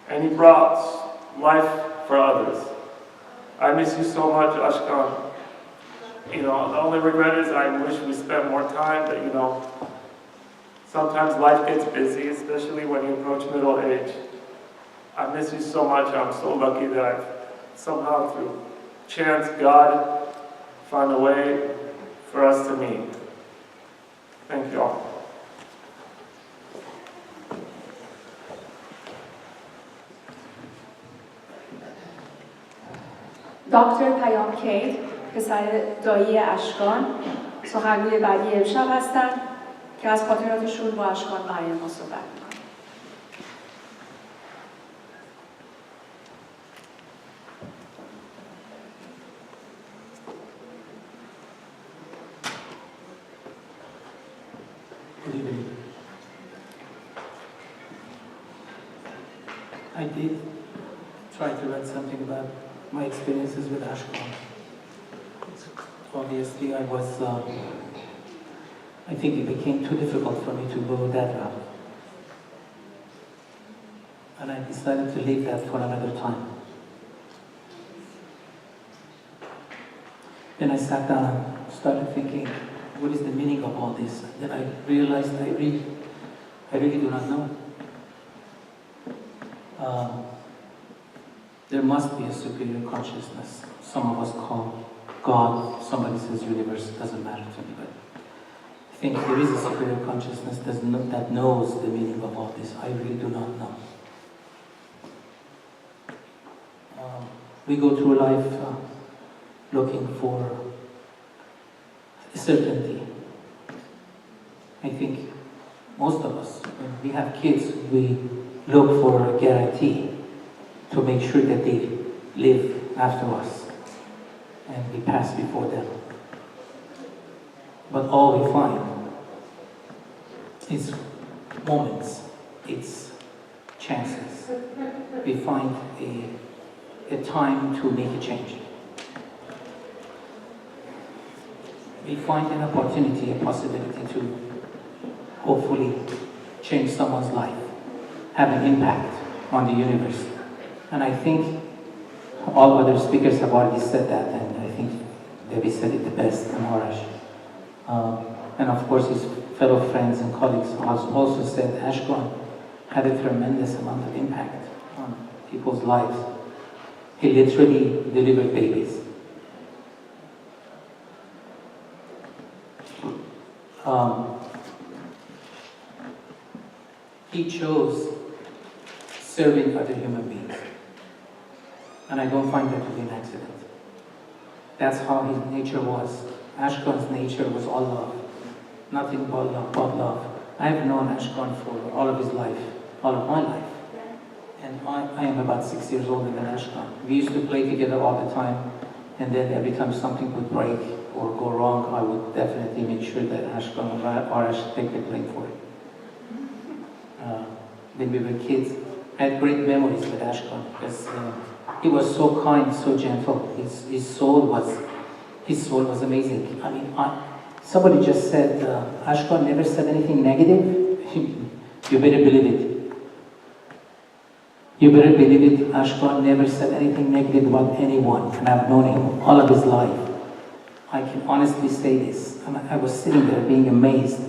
and he brought life for others. I miss you so much, Ashkan. The only regret is I wish we spent more time, but sometimes life gets busy, especially when you approach middle age. I miss you so much. I'm so lucky that I've somehow, through chance, God, found a way for us to meet. Thank you all. دکتر پیام کید، پسر دایی اشکان، سخنگوی بعدی امشب هستند که از خاطراتشون با اشکان برای ما صحبت می‌کنند. Good evening. I did try to write something about my experiences with Ashkan. Obviously, I think it became too difficult for me to go that route. And I decided to leave that for another time. Then I sat down and started thinking, what is the meaning of all this? Then I realized I really do not know. There must be a superior consciousness. Some of us call God, somebody says universe, doesn't matter to me, but I think there is a superior consciousness that knows the meaning of all this. I really do not know. We go through life looking for certainty. I think most of us, when we have kids, we look for a guarantee to make sure that they live after us and we pass before them. But all we find is moments, it's chances. We find a time to make a change. We find an opportunity, a possibility to hopefully change someone's life, have an impact on the universe. And I think all other speakers have already said that, and I think Debbie said it the best, and Arash. And of course his fellow friends and colleagues also said Ashkan had a tremendous amount of impact on people's lives. He literally delivered babies. He chose serving other human beings. And I don't find that to be an accident. That's how his nature was. Ashkan's nature was all love. Nothing but love. I've known Ashkan for all of his life, all of my life. And I am about 6 years older than Ashkan. We used to play together all the time, and then every time something would break or go wrong, I would definitely make sure that Ashkan or Arash take the blame for it. When we were kids, I had great memories with Ashkan because he was so kind, so gentle. His soul was amazing. I mean, somebody just said Ashkan never said anything negative. You better believe it. You better believe it. Ashkan never said anything negative about anyone, and I've known him all of his life. I can honestly say this. and I was sitting there being amazed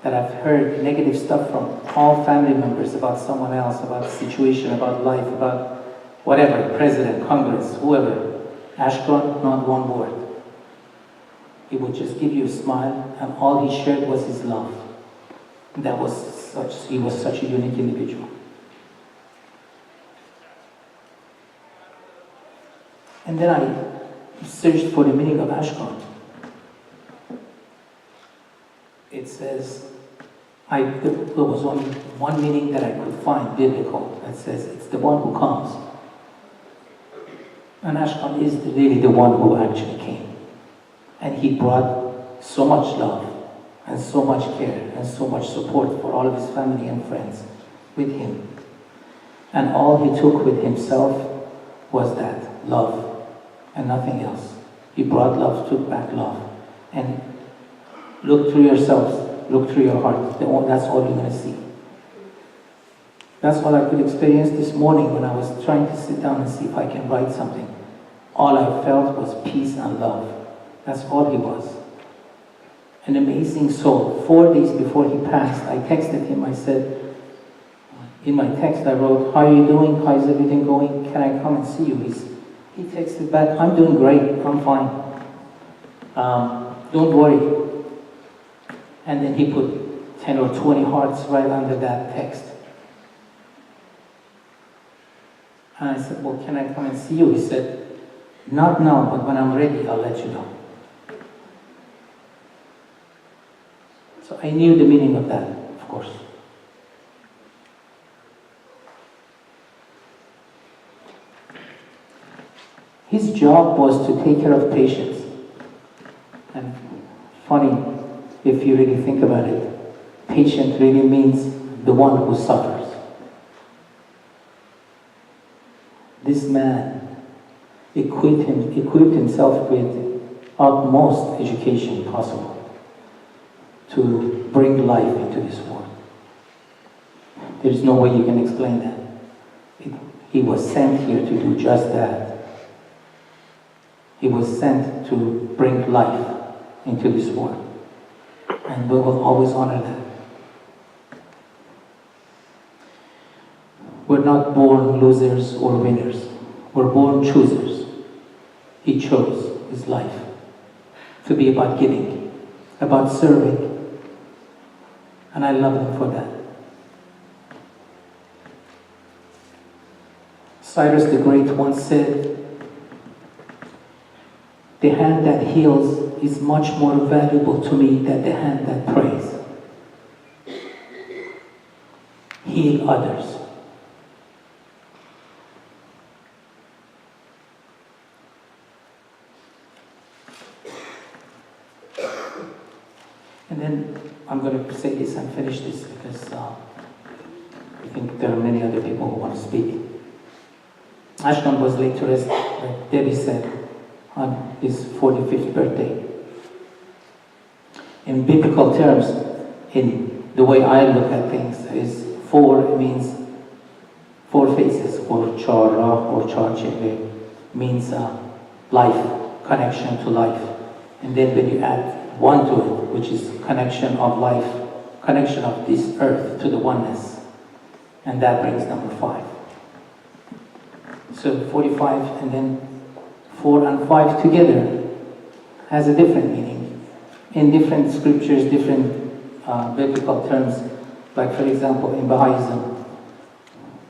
that I've heard negative stuff from all family members about someone else, about the situation, about life, about whatever, president, Congress, whoever. Ashkan, not one word. He would just give you a smile, and all he shared was his love. He was such a unique individual. And then I searched for the meaning of Ashkan. It says, there was only one meaning that I could find biblical that says it's the one who comes. And Ashkan is really the one who actually came. And he brought so much love and so much care and so much support for all of his family and friends with him. And all he took with himself was that love and nothing else. He brought love, took back love. And look through yourselves. Look through your heart. That's all you're going to see. That's all I could experience this morning when I was trying to sit down and see if I can write something. All I felt was peace and love. That's all he was. An amazing soul. 4 days before he passed, I texted him. I said, in my text I wrote, "How are you doing? How is everything going? Can I come and see you?" He texted back, "I'm doing great. I'm fine. Don't worry." And then he put 10 or 20 hearts right under that text. And I said, "Well, can I come and see you?" He said, "Not now, but when I'm ready, I'll let you know." So I knew the meaning of that, of course. His job was to take care of patients. And funny, if you really think about it, patient really means the one who suffers. This man equipped himself with utmost education possible to bring life into this world. There's no way you can explain that. He was sent here to do just that. He was sent to bring life into this world. And we will always honor that. We're not born losers or winners. We're born choosers. He chose his life to be about giving, about serving. And I love him for that. Cyrus the Great once said, "The hand that heals is much more valuable to me than the hand that prays." Heal others. And then I'm going to say this and finish this because I think there are many other people who want to speak. Ashkan was laid to rest, like Debbie said, on his 45th birthday. In biblical terms, in the way I look at things, is 4 means 4 faces, or chara or charcheve, means life, connection to life. And then when you add 1 to it, which is connection of life, connection of this earth to the oneness, and that brings number 5. So 45 and then 4 and 5 together has a different meaning. In different scriptures, different biblical terms, like for example in Baha'ism,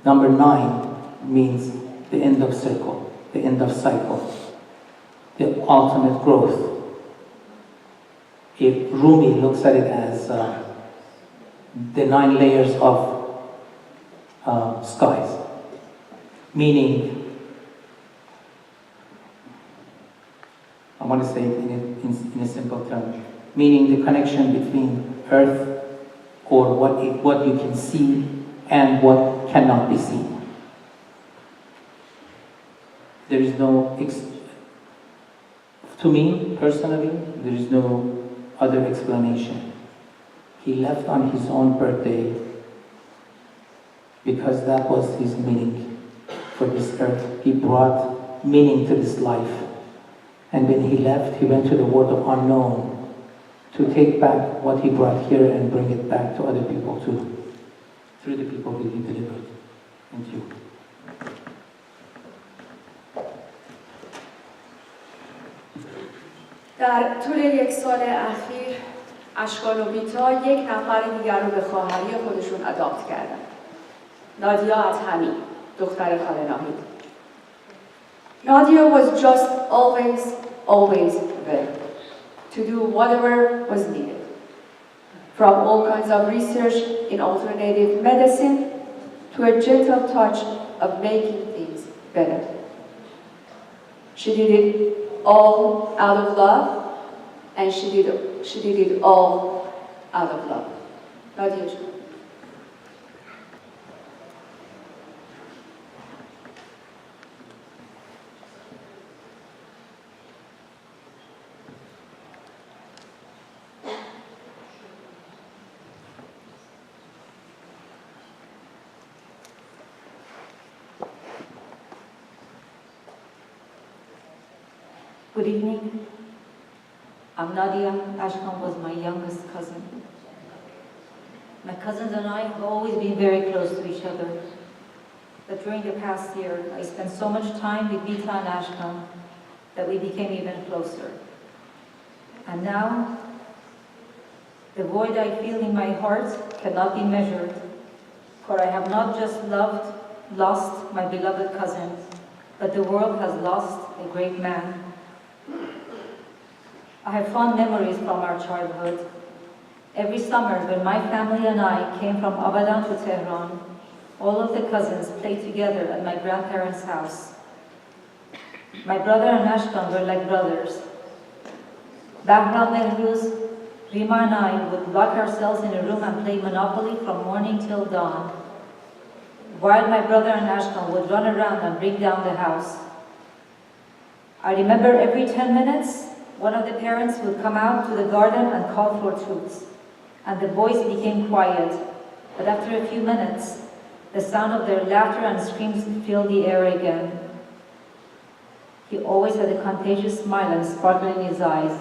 number 9 means the end of circle, the end of cycle, the ultimate growth. If Rumi looks at it as the 9 layers of skies, meaning, I want to say it in a simple term, meaning the connection between earth, or what you can see, and what cannot be seen. There is no, to me personally, there is no other explanation. He left on his own birthday because that was his meaning for this earth. He brought meaning to this life. And when he left, he went to the world of unknown. to take back what he brought here and bring it back to other people too, through the people who he delivered. Thank you. در طول یک سال اخیر اشکان و بیتا یک نفر دیگر رو به خواهری خودشون اداپت کردن. نادیا ادهمی، دختر خاله ناهید. Nadia was just always there to do whatever was needed. From all kinds of research in alternative medicine to a gentle touch of making things better. She did it all out of love, and she did it all out of love. Nadia. Good evening. I'm Nadia. Ashkan was my youngest cousin. My cousins and I have always been very close to each other. But during the past year, I spent so much time with Bita and Ashkan that we became even closer. And now, the void I feel in my heart cannot be measured, for I have not just lost my beloved cousin, but the world has lost a great man. I have fond memories from our childhood. Every summer, when my family and I came from Abadan to Tehran, all of the cousins played together at my grandparents' house. My brother and Ashkan were like brothers. Bahram Mehruz, Rima and I would lock ourselves in a room and play Monopoly from morning till dawn, while my brother and Ashkan would run around and bring down the house. I remember every 10 minutes, one of the parents would come out to the garden and call for troops, and the boys became quiet. But after a few minutes, the sound of their laughter and screams filled the air again. He always had a contagious smile and sparkle in his eyes.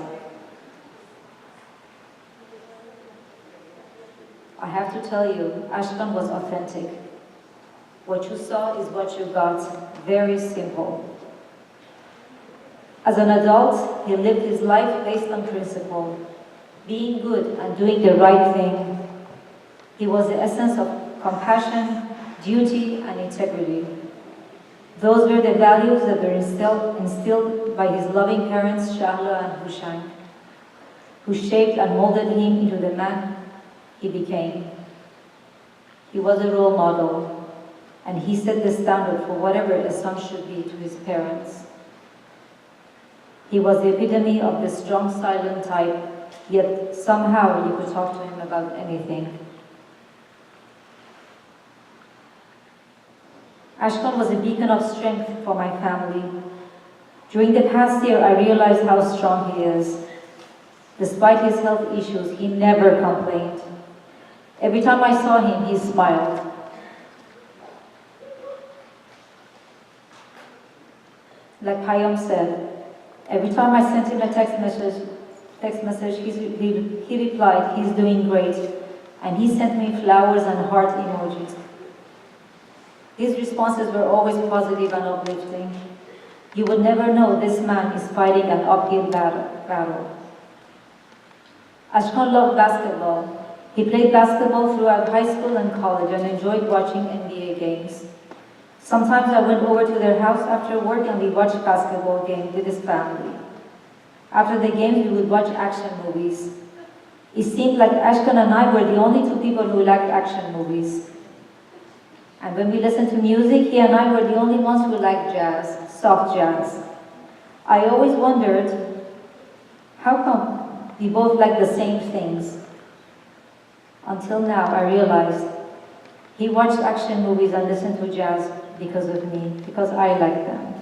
I have to tell you, Ashkan was authentic. What you saw is what you got. Very simple. As an adult, he lived his life based on principle, being good and doing the right thing. He was the essence of compassion, duty, and integrity. Those were the values that were instilled by his loving parents, Shahla and Hushang, who shaped and molded him into the man he became. He was a role model, and he set the standard for whatever a son should be to his parents. He was the epitome of the strong, silent type, yet somehow you could talk to him about anything. Ashkan was a beacon of strength for my family. During the past year, I realized how strong he is. Despite his health issues, he never complained. Every time I saw him, he smiled. Like Payam said, every time I sent him a text message, he replied, "He's doing great," and he sent me flowers and heart emojis. His responses were always positive and uplifting. You would never know this man is fighting an uphill battle. Ashkan loved basketball. He played basketball throughout high school and college and enjoyed watching NBA games. Sometimes I went over to their house after work and we watched basketball games with his family. After the games, we would watch action movies. It seemed like Ashkan and I were the only two people who liked action movies. And when we listened to music, he and I were the only ones who liked jazz, soft jazz. I always wondered, how come we both like the same things? Until now, I realized he watched action movies and listened to jazz because of me, because I liked them.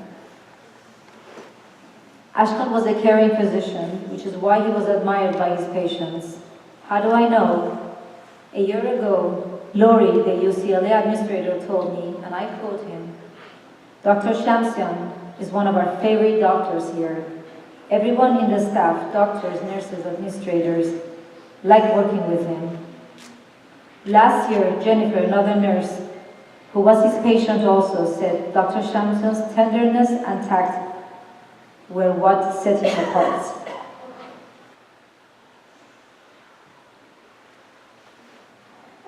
Ashkan was a caring physician, which is why he was admired by his patients. How do I know? A year ago, Lori, the UCLA administrator, told me, and I quote him, "Dr. Shamsian is one of our favorite doctors here. Everyone in the staff, doctors, nurses, administrators, liked working with him. Last year, Jennifer, another nurse, who was his patient also, said Dr. Shamsian's tenderness and tact were what set him apart.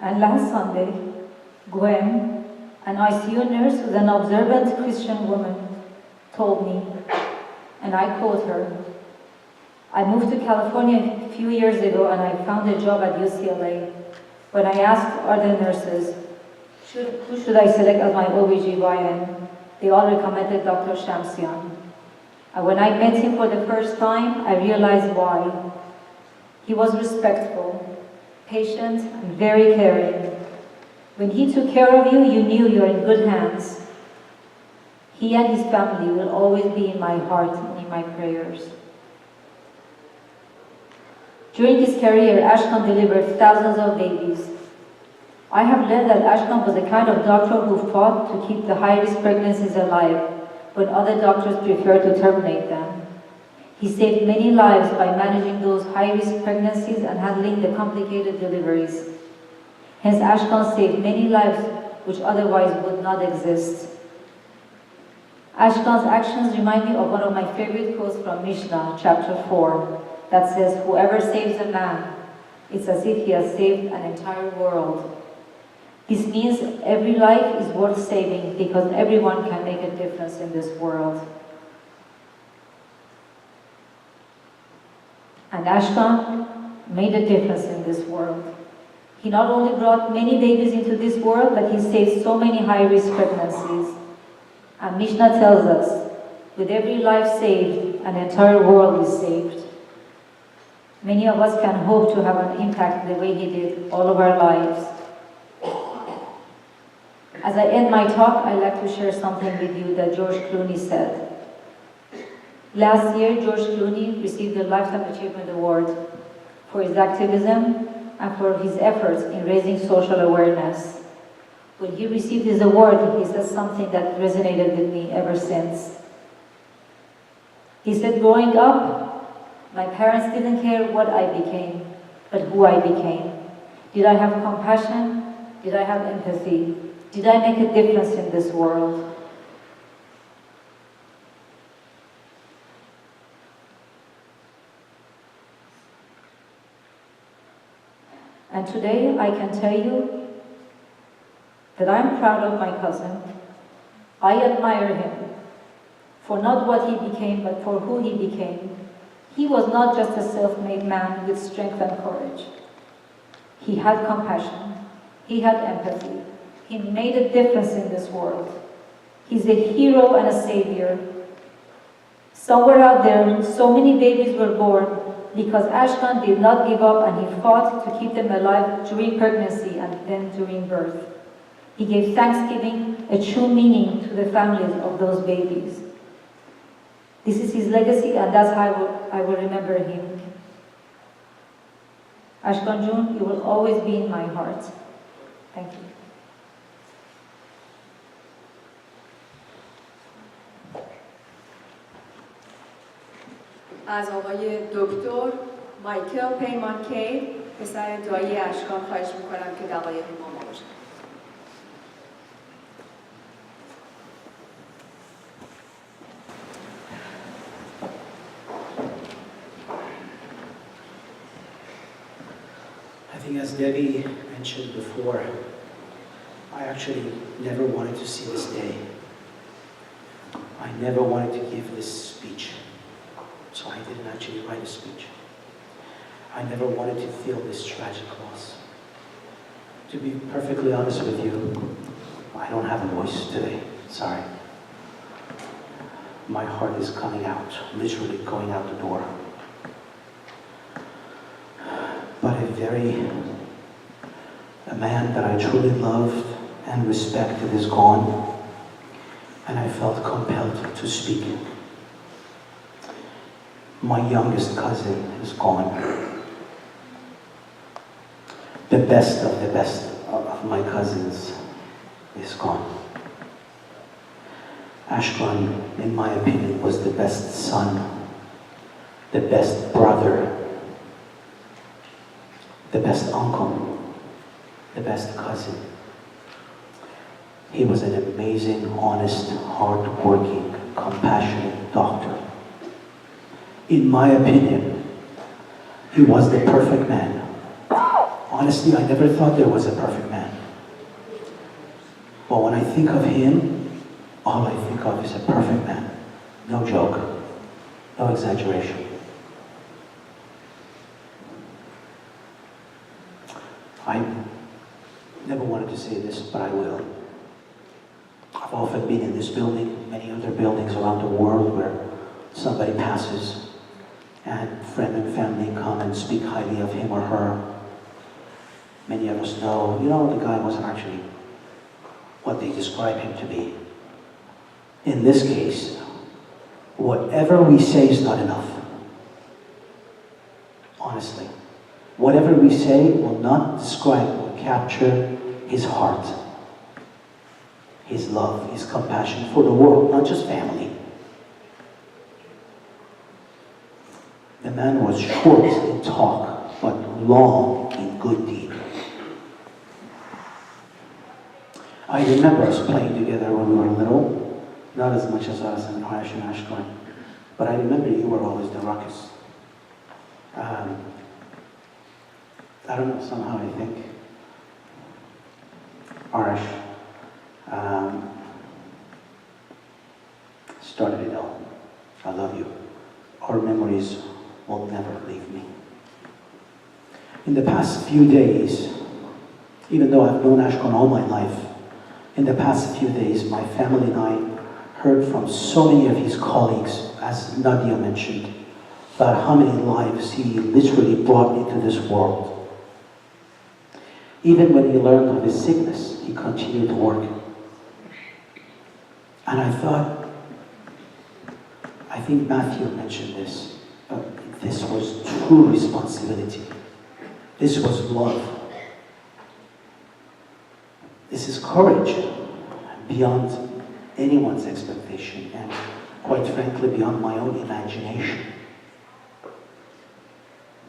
And last Sunday, Gwen, an ICU nurse with an observant Christian woman, told me, and I quote her, "I moved to California a few years ago and I found a job at UCLA. When I asked other nurses, who should I select as my OBGYN, they all recommended Dr. Shamsian. And when I met him for the first time, I realized why. He was respectful, patient, and very caring. When he took care of you, you knew you were in good hands. He and his family will always be in my heart and in my prayers." During his career, Ashkan delivered thousands of babies. I have learned that Ashkan was the kind of doctor who fought to keep the high-risk pregnancies alive when other doctors preferred to terminate them. He saved many lives by managing those high-risk pregnancies and handling the complicated deliveries. Hence, Ashkan saved many lives which otherwise would not exist. Ashkan's actions remind me of one of my favorite quotes from Mishnah, chapter 4, that says, "Whoever saves a man, it's as if he has saved an entire world." This means every life is worth saving because everyone can make a difference in this world. And Ashkan made a difference in this world. He not only brought many babies into this world, but he saved so many high-risk pregnancies. And Mishnah tells us, with every life saved, an entire world is saved. Many of us can hope to have an impact the way he did all of our lives. As I end my talk, I'd like to share something with you that George Clooney said. Last year, George Clooney received the Lifetime Achievement Award for his activism and for his efforts in raising social awareness. When he received his award, he said something that resonated with me ever since. He said, "Growing up, my parents didn't care what I became, but who I became. Did I have compassion? Did I have empathy? Did I make a difference in this world?" And today I can tell you that I'm proud of my cousin. I admire him for not what he became, but for who he became. He was not just a self-made man with strength and courage. He had compassion. He had empathy. He made a difference in this world. He's a hero and a savior. Somewhere out there, so many babies were born because Ashkan did not give up and he fought to keep them alive during pregnancy and then during birth. He gave Thanksgiving a true meaning to the families of those babies. This is his legacy, and that's how I will remember him. Ashkan Jun, you will always be in my heart. Thank you. از آقای دکتر مایکل پیمان کی پسر دایی اشکان خواهش میکنم که دقایقی با ما باشن. I think as Debbie mentioned before, I actually never wanted to see this day. I never wanted to give this speech, so I didn't actually write a speech. I never wanted to feel this tragic loss. To be perfectly honest with you, I don't have a voice today, sorry. My heart is coming out, literally going out the door. But a man that I truly loved and respected is gone, and I felt compelled to speak. My youngest cousin is gone. The best of my cousins is gone. Ashkan, in my opinion, was the best son the best brother, the best uncle, the best cousin. He was an amazing, honest, hard-working, compassionate doctor. In my opinion, he was the perfect man. Honestly, I never thought there was a perfect man. But when I think of him, all I think of is a perfect man. No joke, no exaggeration. I never wanted to say this, but I will. I've often been in this building, many other buildings around the world where somebody passes and friend and family come and speak highly of him or her. Many of us know, the guy wasn't actually what they describe him to be. In this case, whatever we say is not enough. Honestly. Whatever we say will not describe or capture his heart, his love, his compassion for the world, not just family. The man was short in talk, but long in good deed. I remember us playing together when we were little, not as much as us and Arash and Ashkan, but I remember you were always the ruckus. I don't know, somehow I think Arash started it all. I love you. Our memories will never leave me. In the past few days, even though I've known Ashkan all my life, in the past few days, my family and I heard from so many of his colleagues, as Nadia mentioned, about how many lives he literally brought into this world. Even when he learned of his sickness, he continued to work. And I think Matthew mentioned this, this was true responsibility. This was love. This is courage beyond anyone's expectation and, quite frankly, beyond my own imagination.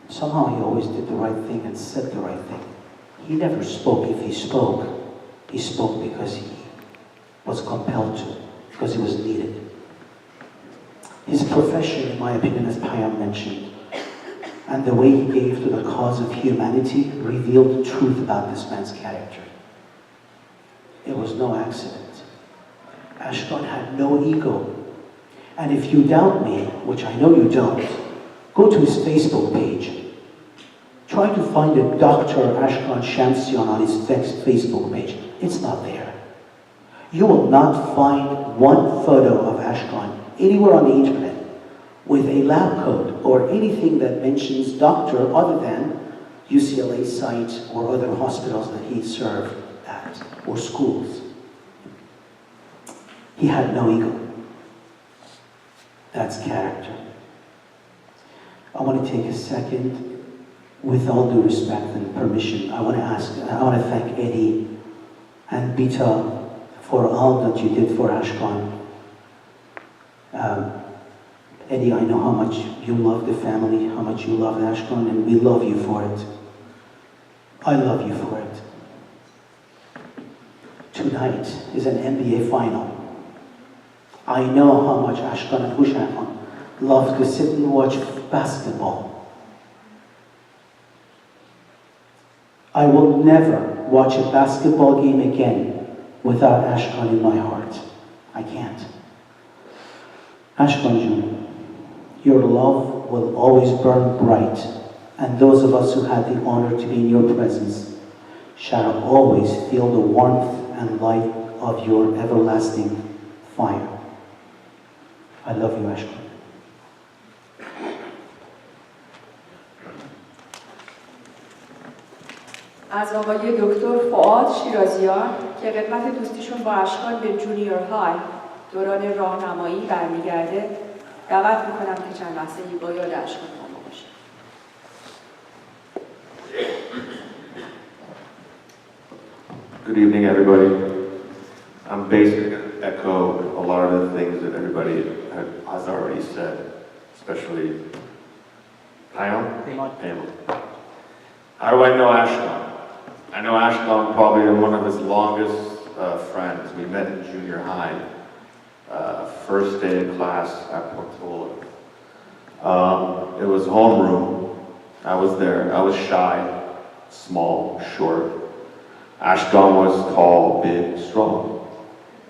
Somehow he always did the right thing and said the right thing. He never spoke if he spoke. He spoke because he was compelled to, because he was needed. His profession, in my opinion, as Payam mentioned, and the way he gave to the cause of humanity revealed the truth about this man's character. It was no accident. Ashkan had no ego. And if you doubt me, which I know you don't, go to his Facebook page. Try to find a Dr. Ashkan Shamsian on his Facebook page. It's not there. You will not find one photo of Ashkan anywhere on the internet with a lab coat or anything that mentions doctor other than UCLA site or other hospitals that he served at, or schools. He had no ego. That's character. I want to take a second, with all due respect and permission, I want to thank Eddie and Bita for all that you did for Ashkan. Eddie, I know how much you love the family, how much you love Ashkan, and we love you for it. I love you for it. Tonight is an NBA final. I know how much Ashkan and Hushan love to sit and watch basketball. I will never watch a basketball game again without Ashkan in my heart. I can't. Ashkan Jun, your love will always burn bright, and those of us who had the honor to be in your presence shall always feel the warmth and light of your everlasting fire. I love you, Ashkan. از آقای دکتر فؤاد شیرازیان که قدمت دوستیشون با اشکان به جونیور های دوران راهنمایی برمیگرده دعوت میکنم که چند لحظه‌ای با یاد اشکان ما باشه. Good evening, everybody. I'm basically going to echo a lot of the things that everybody has already said, especially Payam. How do I know Ashkan? I know Ashkan probably one of his longest friends. We met in junior high, first day of class at Portola. It was homeroom. I was there. I was shy, small, short. Ashkan was tall, big, strong.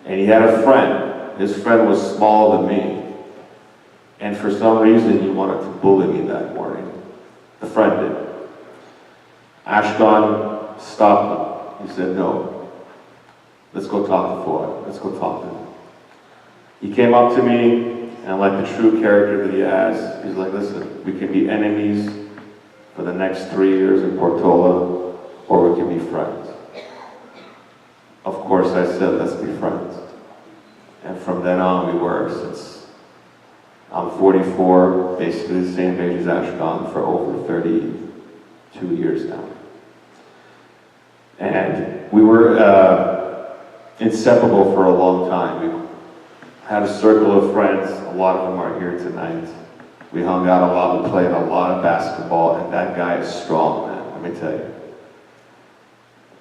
And he had a friend. His friend was smaller than me. And for some reason, he wanted to bully me that morning. The friend did. Ashkan stopped him. He said, no, let's go talk to Fuad. Let's go talk to him. He came up to me, and like the true character that he has, he's like, listen, we can be enemies for the next 3 years in Portola, or we can be friends. Of course, I said, let's be friends. And from then on, we were, since I'm 44, basically the same age as Ashkan, for over 32 years now. And we were inseparable for a long time. We had a circle of friends. A lot of them are here tonight. We hung out a lot. We played a lot of basketball. And that guy is strong, man. Let me tell you.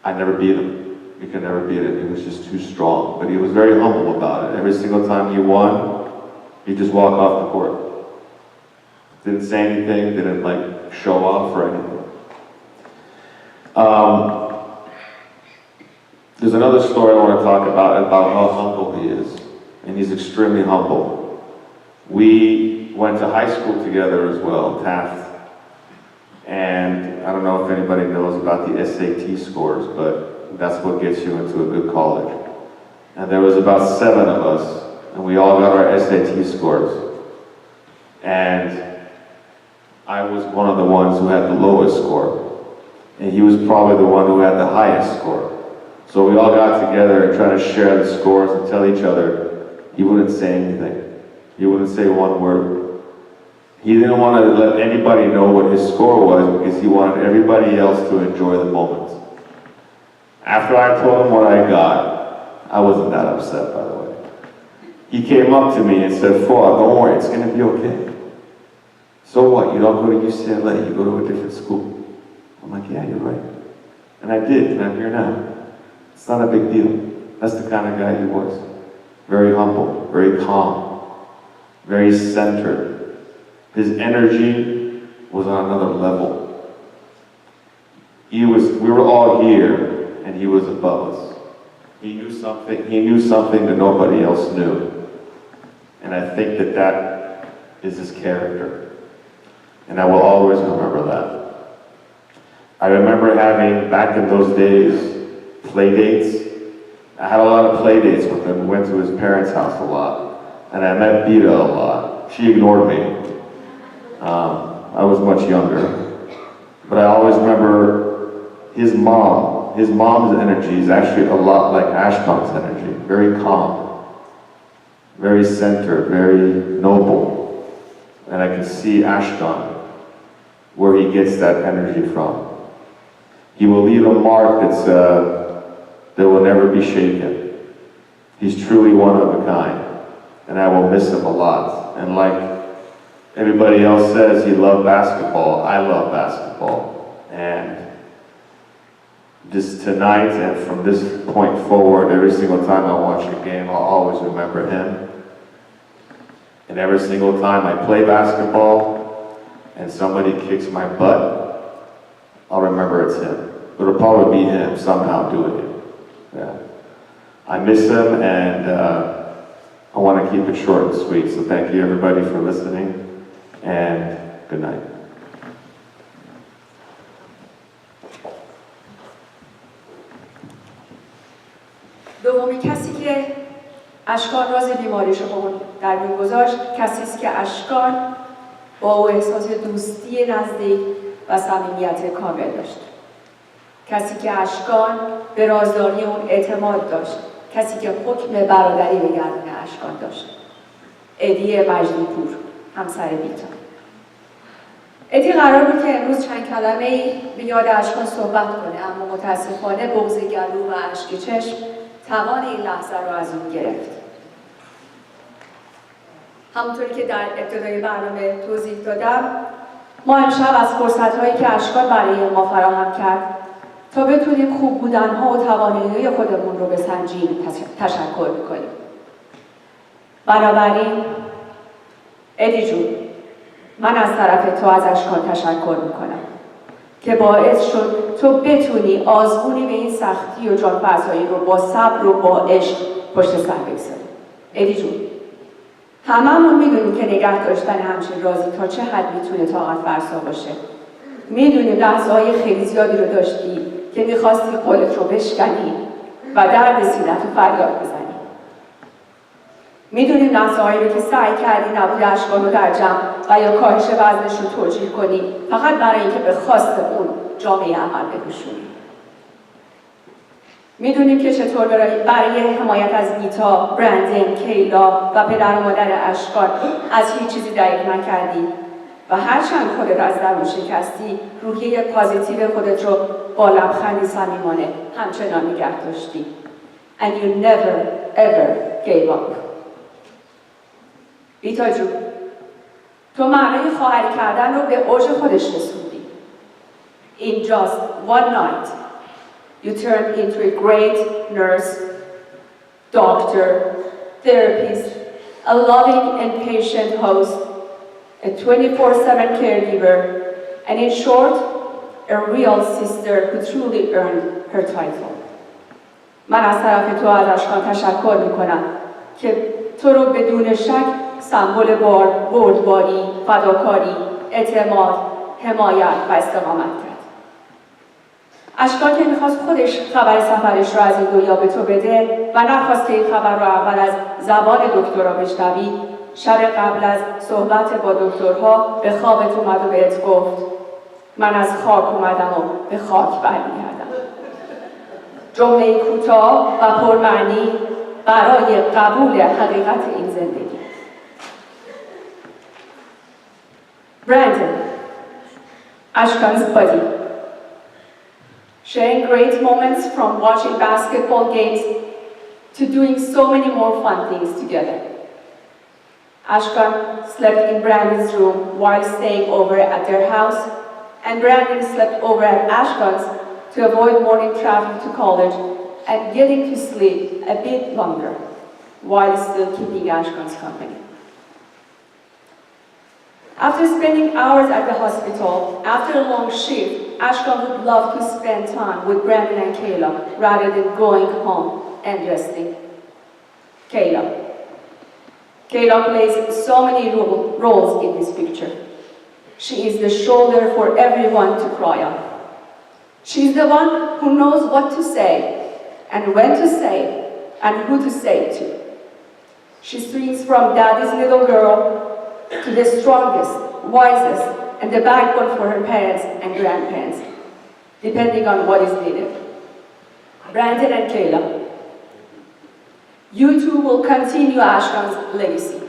I never beat him. We could never beat him. He was just too strong. But he was very humble about it. Every single time he won, he'd just walk off the court. Didn't say anything. Didn't like show off or anything. There's another story I want to talk about how humble he is. And he's extremely humble. We went to high school together as well, Taft. And I don't know if anybody knows about the SAT scores, but that's what gets you into a good college. And there was about 7 of us, and we all got our SAT scores. And I was one of the ones who had the lowest score. And he was probably the one who had the highest score. So we all got together and tried to share the scores and tell each other. He wouldn't say anything. He wouldn't say one word. He didn't want to let anybody know what his score was because he wanted everybody else to enjoy the moment. After I told him what I got, I wasn't that upset, by the way. He came up to me and said, Fuad, don't worry, it's going to be okay. So what? You don't go to UCLA, you go to a different school. I'm like, yeah, you're right. And I did, and I'm here now. It's not a big deal. That's the kind of guy he was. Very humble, very calm, very centered. His energy was on another level. We were all here, and he was above us. He knew something that nobody else knew. And I think that is his character. And I will always remember that. I remember having, back in those days, play dates. I had a lot of play dates with him. We went to his parents' house a lot. And I met Bita a lot. She ignored me. I was much younger. But I always remember his mom. His mom's energy is actually a lot like Ashkan's energy. Very calm. Very centered. Very noble. And I can see Ashkan, where he gets that energy from. He will leave a mark that will never be shaken. He's truly one of a kind, and I will miss him a lot. And like everybody else says, he loved basketball. I love basketball. And just tonight and from this point forward, every single time I watch a game, I'll always remember him. And every single time I play basketball and somebody kicks my butt, I'll remember it's him. It'll probably be him somehow doing it. Yeah. I miss him, and I want to keep it short and sweet. So thank you everybody for listening, and good night. دومی کسی که اشکان راز بیماریش رو در میون گذاشت، کسی است که اشکان با او احساس دوستی نزدیک و صمیمیت کامل داشت. کسی که اشکان به رازداری اون اعتماد داشت. کسی که حکم برادری به گردن اشکان داشت. ادی مجدی‌پور، همسر بیتا. ادی قرار بود که امروز چند کلمه‌ای به یاد اشکان صحبت کنه، اما متاسفانه بغض گلو و اشک چشم توان این لحظه رو از اون گرفت. همونطوری که در ابتدای برنامه توضیح دادم، ما امشب از فرصت‌هایی که اشکان برای ما فراهم کرد تا بتونیم خوب بودن‌ها و توانایی خودمون رو بسنجیم تشکر می‌کنیم. بنابراین ادی جون، من از طرف تو از اشکان تشکر می‌کنم که باعث شد تو بتونی آزمونی به این سختی و جان‌فرسایی رو با صبر و با عشق پشت سر بگذاری. ادی جون، هممون میدونیم که نگه داشتن همچین رازی تا چه حد میتونه طاقت فرسا باشه. میدونیم لحظه‌های خیلی زیادی رو داشتی که میخواستی قولت رو بشکنی و درد سینت رو فریاد بزنی. میدونیم لحظه‌هایی رو که سعی کردی نبود اشکان رو در جمع و یا کاهش وزنش رو توجیه کنی فقط برای اینکه به خواست اون جامعه عمل بپوشونی. میدونیم که چطور برای حمایت از ویتا، برندن، کیلا و پدر و مادر اشکان از هیچ چیزی دریغ نکردی و هرچند خودت از درون شکستی، روحیه پازیتیو خودت رو با لبخندی صمیمانه همچنان نگه داشتی. And you never ever gave up. ویتا جون، تو معنای خواهری کردن رو به اوج خودش رسوندی. In just one night, you turned into a great nurse, doctor, therapist, a loving and patient host, a 24/7 caregiver, and in short, a real sister who truly earned her title. من از طرف تو از اشکان تشکر میکنم که تو رو بدون شک سمبل بردباری، فداکاری، اعتماد، حمایت و استقامت کرد. اشکان که میخواست خودش خبر سفرش رو از این دنیا به تو بده و نخواست که این خبر رو اول از زبان دکترها بشنوی، شب قبل از صحبت با دکترها به خوابت اومد و بهت گفت من از خاک اومدم و به خاک برمیگردم. جمله کوتاه و پرمعنی برای قبول حقیقت این زندگی. Brandon, Ashkan's buddy, sharing great moments from watching basketball games to doing so many more fun things together. Ashkan slept in Brandon's room while staying over at their house, and Brandon slept over at Ashkan's to avoid morning traffic to college and getting to sleep a bit longer while still keeping Ashkan's company. After spending hours at the hospital, after a long shift, Ashkan would love to spend time with Brandon and Kayla rather than going home and resting. Kayla. Kayla plays so many roles in this picture. She is the shoulder for everyone to cry on. She's the one who knows what to say, and when to say, and who to say it to. She swings from daddy's little girl to the strongest, wisest, and the backbone for her parents and grandparents, depending on what is needed. Brandon and Kayla, you two will continue Ashkan's legacy,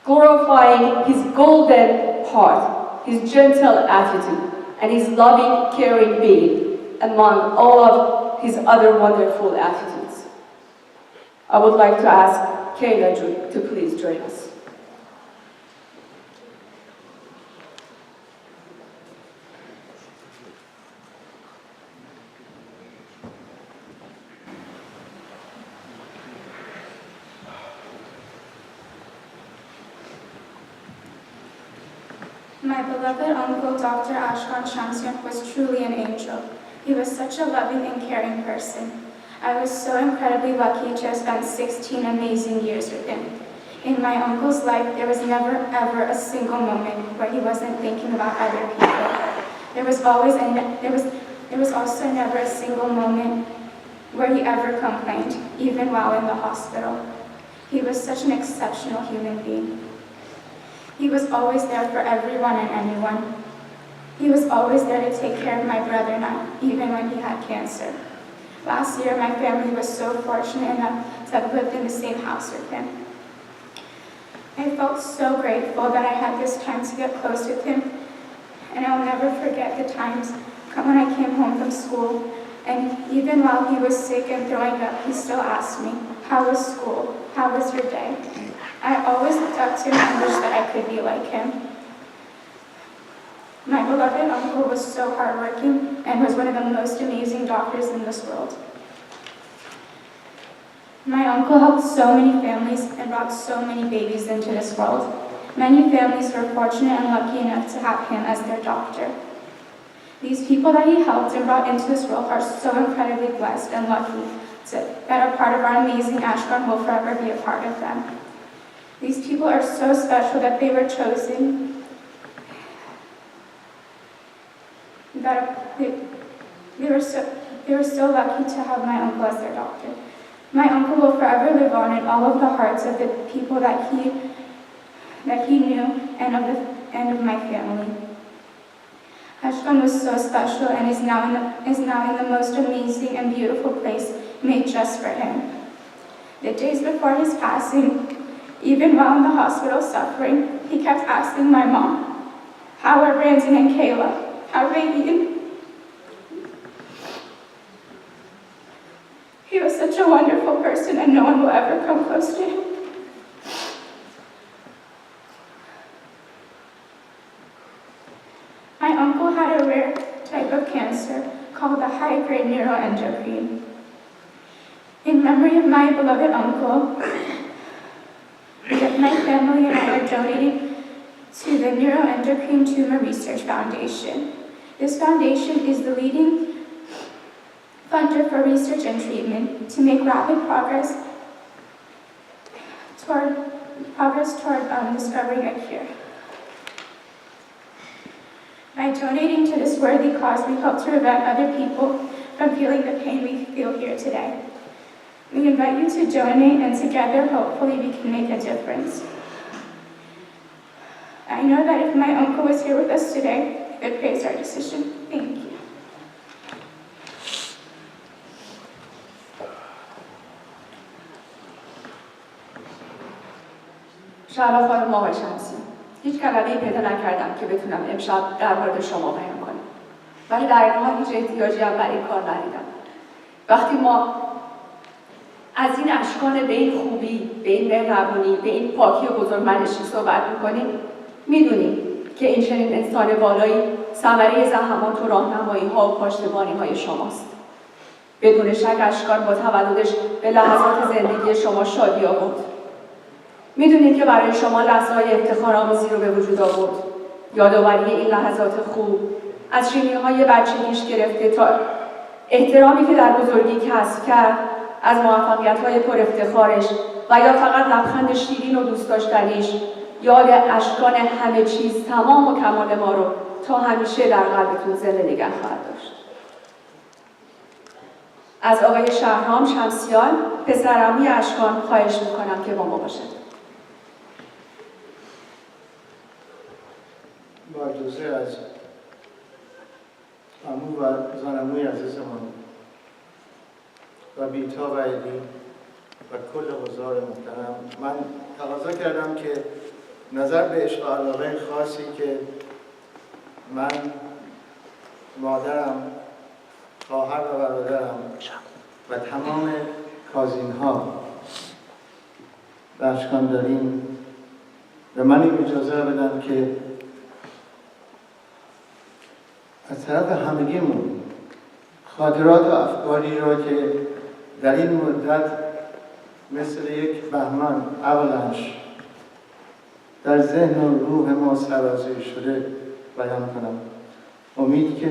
glorifying his golden heart, his gentle attitude, and his loving, caring being among all of his other wonderful attitudes. I would like to ask Kayla to please join us. My beloved uncle, Dr. Ashkan Shamsian, was truly an angel. He was such a loving and caring person. I was so incredibly lucky to have spent 16 amazing years with him. In my uncle's life, there was never, ever a single moment where he wasn't thinking about other people. There was also never a single moment where he ever complained, even while in the hospital. He was such an exceptional human being. He was always there for everyone and anyone. He was always there to take care of my brother and I, even when he had cancer. Last year, my family was so fortunate enough to have lived in the same house with him. I felt so grateful that I had this time to get close with him, and I'll never forget the times when I came home from school, and even while he was sick and throwing up, he still asked me, "How was school? How was your day?" I always looked up to him and wished that I could be like him. My beloved uncle was so hardworking and was one of the most amazing doctors in this world. My uncle helped so many families and brought so many babies into this world. Many families were fortunate and lucky enough to have him as their doctor. These people that he helped and brought into this world are so incredibly blessed and lucky that a part of our amazing Ashkan will forever be a part of them. These people are so special that they were chosen, that they were so lucky to have my uncle as their doctor. My uncle will forever live on in all of the hearts of the people that he knew and of my family. Ashkan was so special and is now in the most amazing and beautiful place made just for him. The days before his passing, even while in the hospital suffering, he kept asking my mom, "How are Brandon and Kayla? How are they eating?" He was such a wonderful person and no one will ever come close to him. My uncle had a rare type of cancer called the high-grade neuroendocrine. In memory of my beloved uncle, my family and I are donating to the Neuroendocrine Tumor Research Foundation. This foundation is the leading funder for research and treatment to make rapid progress toward discovering a cure. By donating to this worthy cause, we hope to prevent other people from feeling the pain we feel here today. We invite you to donate, and together, hopefully, we can make a difference. I know that if my uncle was here with us today, he would praise our decision. Thank you. شهلا خانم آقای شمسی، هیچ کلمه‌ای پیدا نکردم که بتونم امشب در مورد شما بیان کنم. ولی در این حال هیچ احتیاجی هم برای این کار ندیدم. وقتی ما از این اشکان به این خوبی، به این مهربونی، به این پاکی و بزرگمنشی صحبت می‌کنیم، می‌دونیم که این چنین انسان والایی ثمره زحمات و راهنمایی‌ها و پشتیبانی‌های شماست. بدون شک اشکان با تولدش به لحظات زندگی شما شادی آورد. می‌دونید که برای شما لحظه‌های افتخارآمیزی رو به وجود آورد. یادآوری این لحظات خوب از شیرینی‌های بچگیش گرفته تا احترامی که در بزرگی کسب کرد، از موفقیت‌های پر افتخارش و یا فقط لبخند شیرین و دوست داشتنیش، یاد اشکان همه چیز تمام و کمال ما رو تا همیشه در قلبتون زنده نگه خواهد داشت. از آقای شهرام شمسیان، پسرعموی اشکان، خواهش می‌کنم که با ما باشد. با اجازه از عمو و زانموی عزیزمان و بیتا و علی و کل حضار محترم، من تقاضا کردم که نظر به عشق و علاقه خاصی که من، مادرم، خواهر و برادرم و تمام کازین‌ها به اشکان داریم و من این اجازه بدم که از طرف همگیمون خاطرات و افکاری را که در این مدت مثل یک بهمن اولنش در ذهن و روح ما سرازیر شده بیان کنم. امید که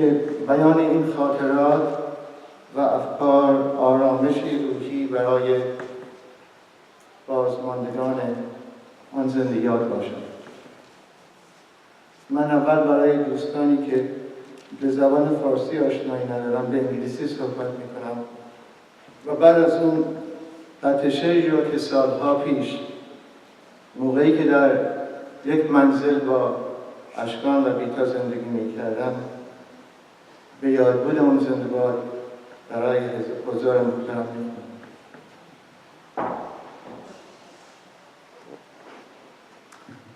بیان این خاطرات و افکار آرامشی روحی برای بازماندگان آن زندگیات باشد. من اول برای دوستانی که به زبان فارسی آشنایی ندارم به انگلیسی صحبت میکنم و بعد از اون آتشه‌ای رو که سالها پیش موقعی که در یک منزل با اشکان و بیتا زندگی میکردم به یادبود اون زندگی برای حضور محترم میکنم.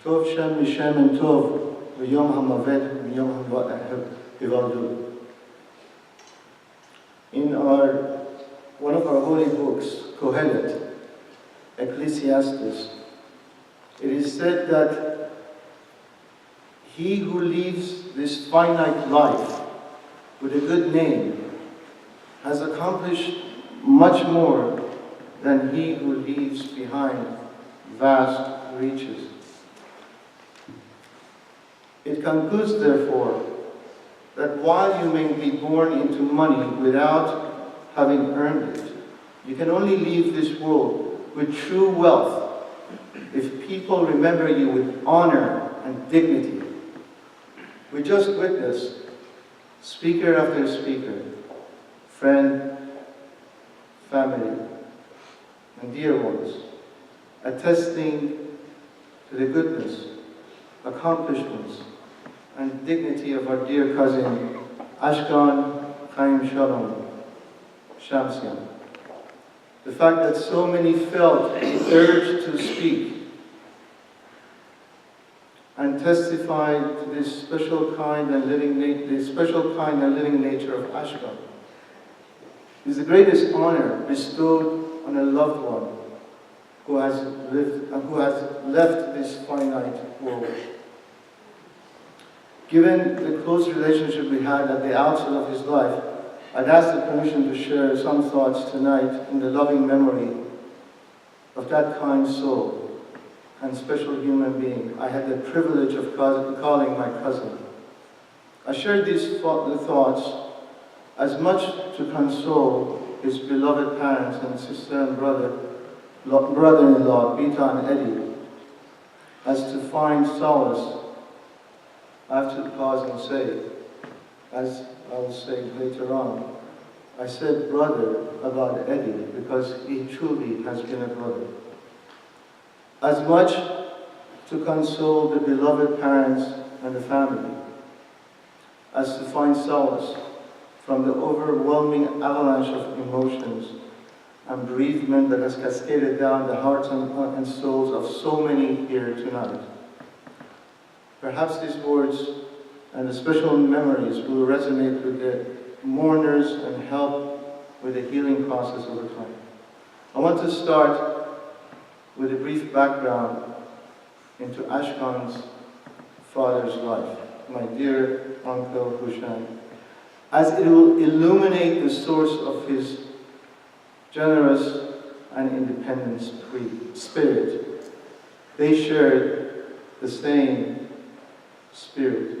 טוב שם משמן טוב ויום המוות ויום היוולדו. In one of our holy books, Kohelet, Ecclesiastes, it is said that He who leaves this finite life with a good name has accomplished much more than he who leaves behind vast reaches. It concludes, therefore, that while you may be born into money without having earned it, you can only leave this world with true wealth if people remember you with honor and dignity. We just witnessed speaker after speaker, friend, family, and dear ones, attesting to the goodness, accomplishments, and dignity of our dear cousin, Ashkan Chaim Shalom Shamsian. The fact that so many felt the urge to speak and testify to this special kind and living nature of Ashkan is the greatest honor bestowed on a loved one who has left this finite world. Given the close relationship we had at the outset of his life, I'd ask the permission to share some thoughts tonight in the loving memory of that kind soul and special human being I had the privilege of calling my cousin. I shared these thoughts as much to console his beloved parents and sister and brother-in-law, Bita and Eddie, as to find solace. I have to pause and say, as I will say later on, I said brother about Eddie because he truly has been a brother. As much to console the beloved parents and the family, as to find solace from the overwhelming avalanche of emotions and bereavement that has cascaded down the hearts and souls of so many here tonight. Perhaps these words and the special memories will resonate with the mourners and help with the healing process over time. I want to start with a brief background into Ashkan's father's life, my dear Uncle Hushan, as it will illuminate the source of his generous and independent spirit. They shared the same spirit.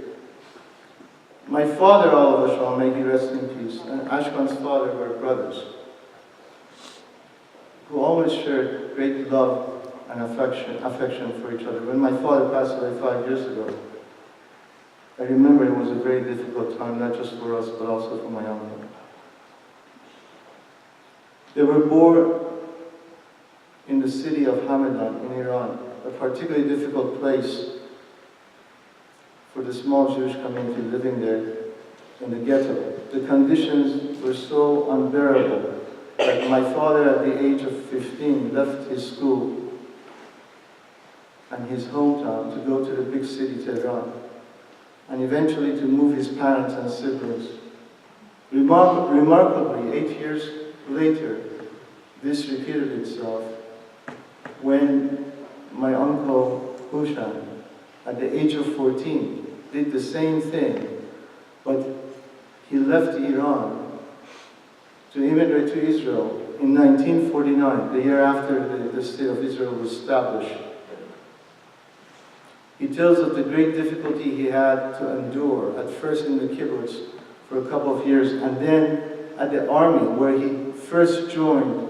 My father, Oliver Shaw, may he rest in peace, and Ashkan's father were brothers who always shared great love and affection for each other. When my father passed away 5 years ago, I remember it was a very difficult time, not just for us, but also for my uncle. They were born in the city of Hamadan in Iran, a particularly difficult place for the small Jewish community living there in the ghetto. The conditions were so unbearable that my father, at the age of 15, left his school and his hometown to go to the big city, Tehran, and eventually to move his parents and siblings. Remarkably, 8 years later, this repeated itself when my uncle Hushan, at the age of 14, did the same thing, but he left Iran to immigrate to Israel in 1949, the year after the state of Israel was established. He tells of the great difficulty he had to endure, at first in the kibbutz for a couple of years, and then at the army, where he first joined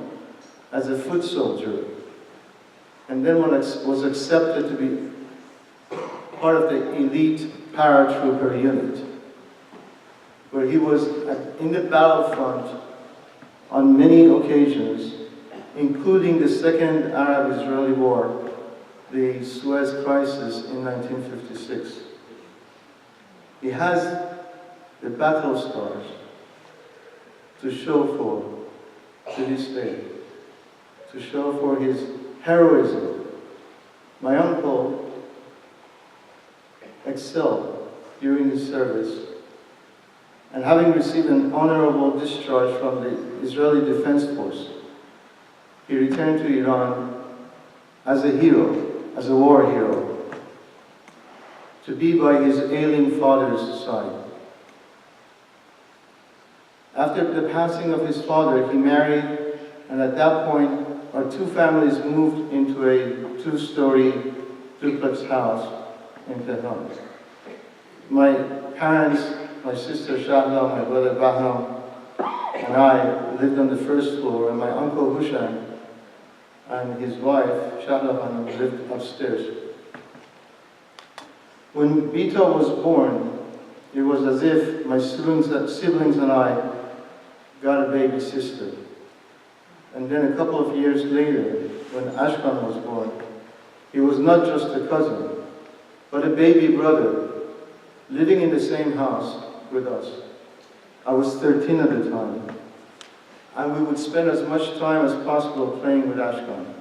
as a foot soldier, and then was accepted to be part of the elite paratrooper unit, where he was in the battlefront on many occasions, including the Second Arab-Israeli War, the Suez Crisis in 1956. He has the battle scars to show for to this day, to show for his heroism. My uncle excelled during his service, and having received an honorable discharge from the Israeli Defense Force, he returned to Iran as a hero, as a war hero, to be by his ailing father's side. After the passing of his father, he married, and at that point, our two families moved into a two-story duplex house in Tehran. My parents, my sister Shahla, my brother Bahram, and I lived on the first floor, and my uncle Hushan and his wife, Shahla Hanum, lived upstairs. When Bita was born, it was as if my siblings and I got a baby sister. And then a couple of years later, when Ashkan was born, he was not just a cousin, but a baby brother living in the same house with us. I was 13 at the time, and we would spend as much time as possible playing with Ashkan.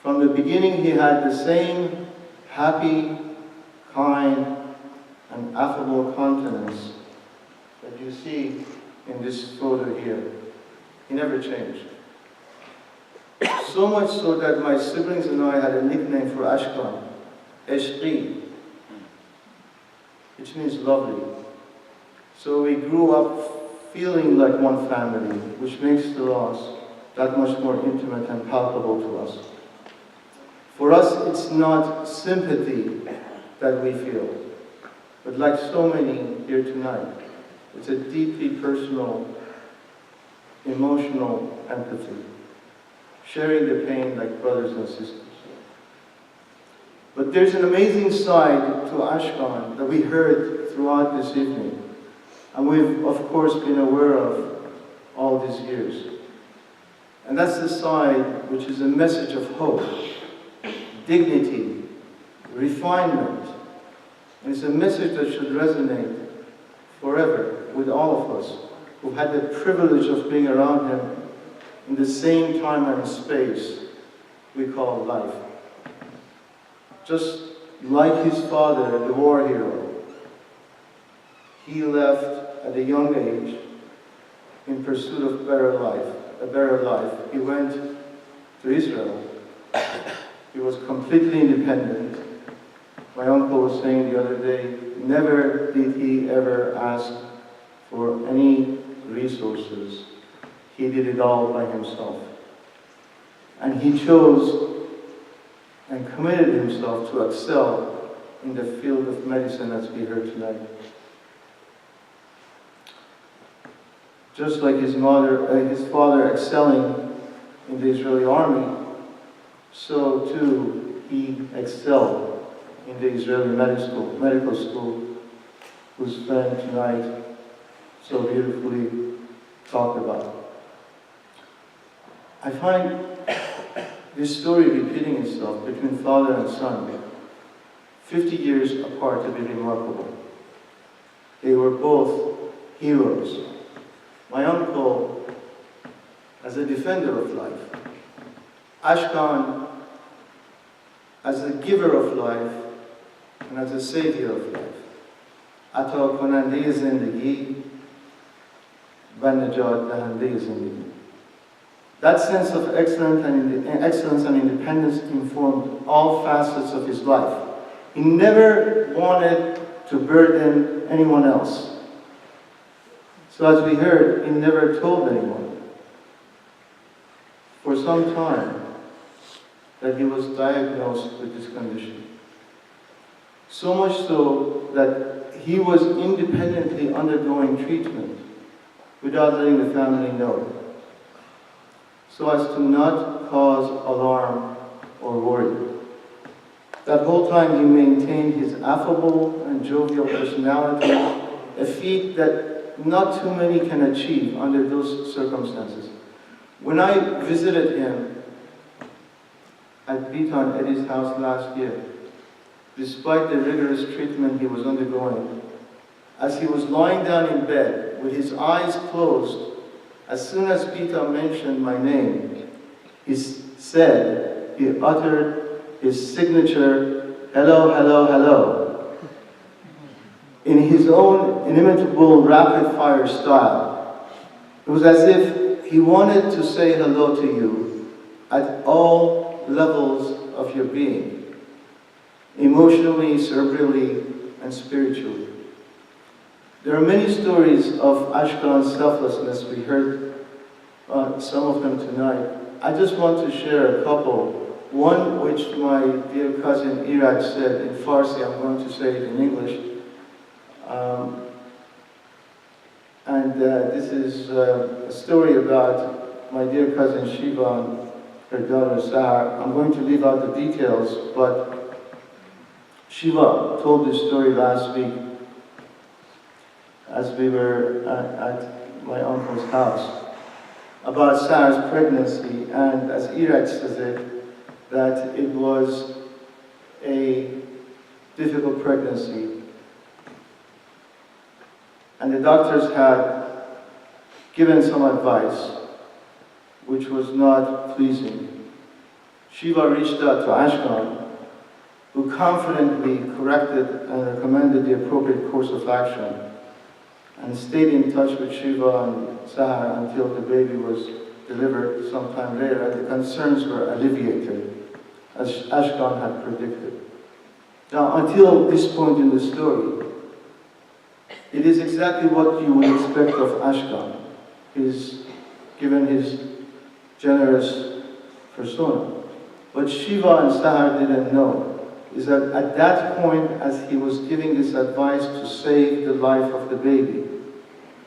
From the beginning, he had the same happy, kind, and affable countenance that you see in this photo here. He never changed. So much so that my siblings and I had a nickname for Ashkan, Eshqi, which means lovely. So we grew up feeling like one family, which makes the loss that much more intimate and palpable to us. For us, it's not sympathy that we feel, but like so many here tonight, it's a deeply personal, emotional empathy, sharing the pain like brothers and sisters. But there's an amazing side to Ashkan that we heard throughout this evening, and we've, of course, been aware of all these years. And that's the side which is a message of hope, dignity, refinement, and it's a message that should resonate forever with all of us who've had the privilege of being around him in the same time and space we call life. Just like his father, the war hero, he left at a young age in pursuit of a better life. He went to Israel. He was completely independent. My uncle was saying the other day, never did he ever ask for any resources. He did it all by himself. And he chose and committed himself to excel in the field of medicine as we heard tonight. Just like his father excelling in the Israeli army, so too he excelled in the Israeli medical school, whose friend tonight so beautifully talked about. I find this story repeating itself between father and son, 50 years apart, to be remarkable. They were both heroes. My uncle, as a defender of life, Ashkan, as a giver of life, and as a savior of life. عطا کننده زندگی و نجات دهنده زندگی. That sense of excellence and independence informed all facets of his life. He never wanted to burden anyone else. So as we heard, he never told anyone for some time that he was diagnosed with this condition. So much so that he was independently undergoing treatment without letting the family know, so as to not cause alarm or worry. That whole time he maintained his affable and jovial personality, a feat that not too many can achieve under those circumstances. When I visited him at Bitan Eddie's house last year, despite the rigorous treatment he was undergoing, as he was lying down in bed with his eyes closed, as soon as Bita mentioned my name, he uttered his signature, hello, hello, hello, in his own inimitable rapid-fire style. It was as if he wanted to say hello to you at all levels of your being, emotionally, cerebrally, and spiritually. There are many stories of Ashkelon's selflessness. We heard some of them tonight. I just want to share a couple. One which my dear cousin Iraj said in Farsi, I'm going to say it in English. This is a story about my dear cousin Shiva and her daughter Sahar. I'm going to leave out the details, but Shiva told this story last week as we were at my uncle's house about Sahar's pregnancy, and as Iraj says it, that it was a difficult pregnancy. And the doctors had given some advice which was not pleasing. Shiva reached out to Ashkan, who confidently corrected and recommended the appropriate course of action, and stayed in touch with Shiva and Sahar until the baby was delivered sometime later, and the concerns were alleviated, as Ashkan had predicted. Now, until this point in the story, it is exactly what you would expect of Ashkan, given his generous persona. What Shiva and Sahar didn't know is that at that point, as he was giving this advice to save the life of the baby,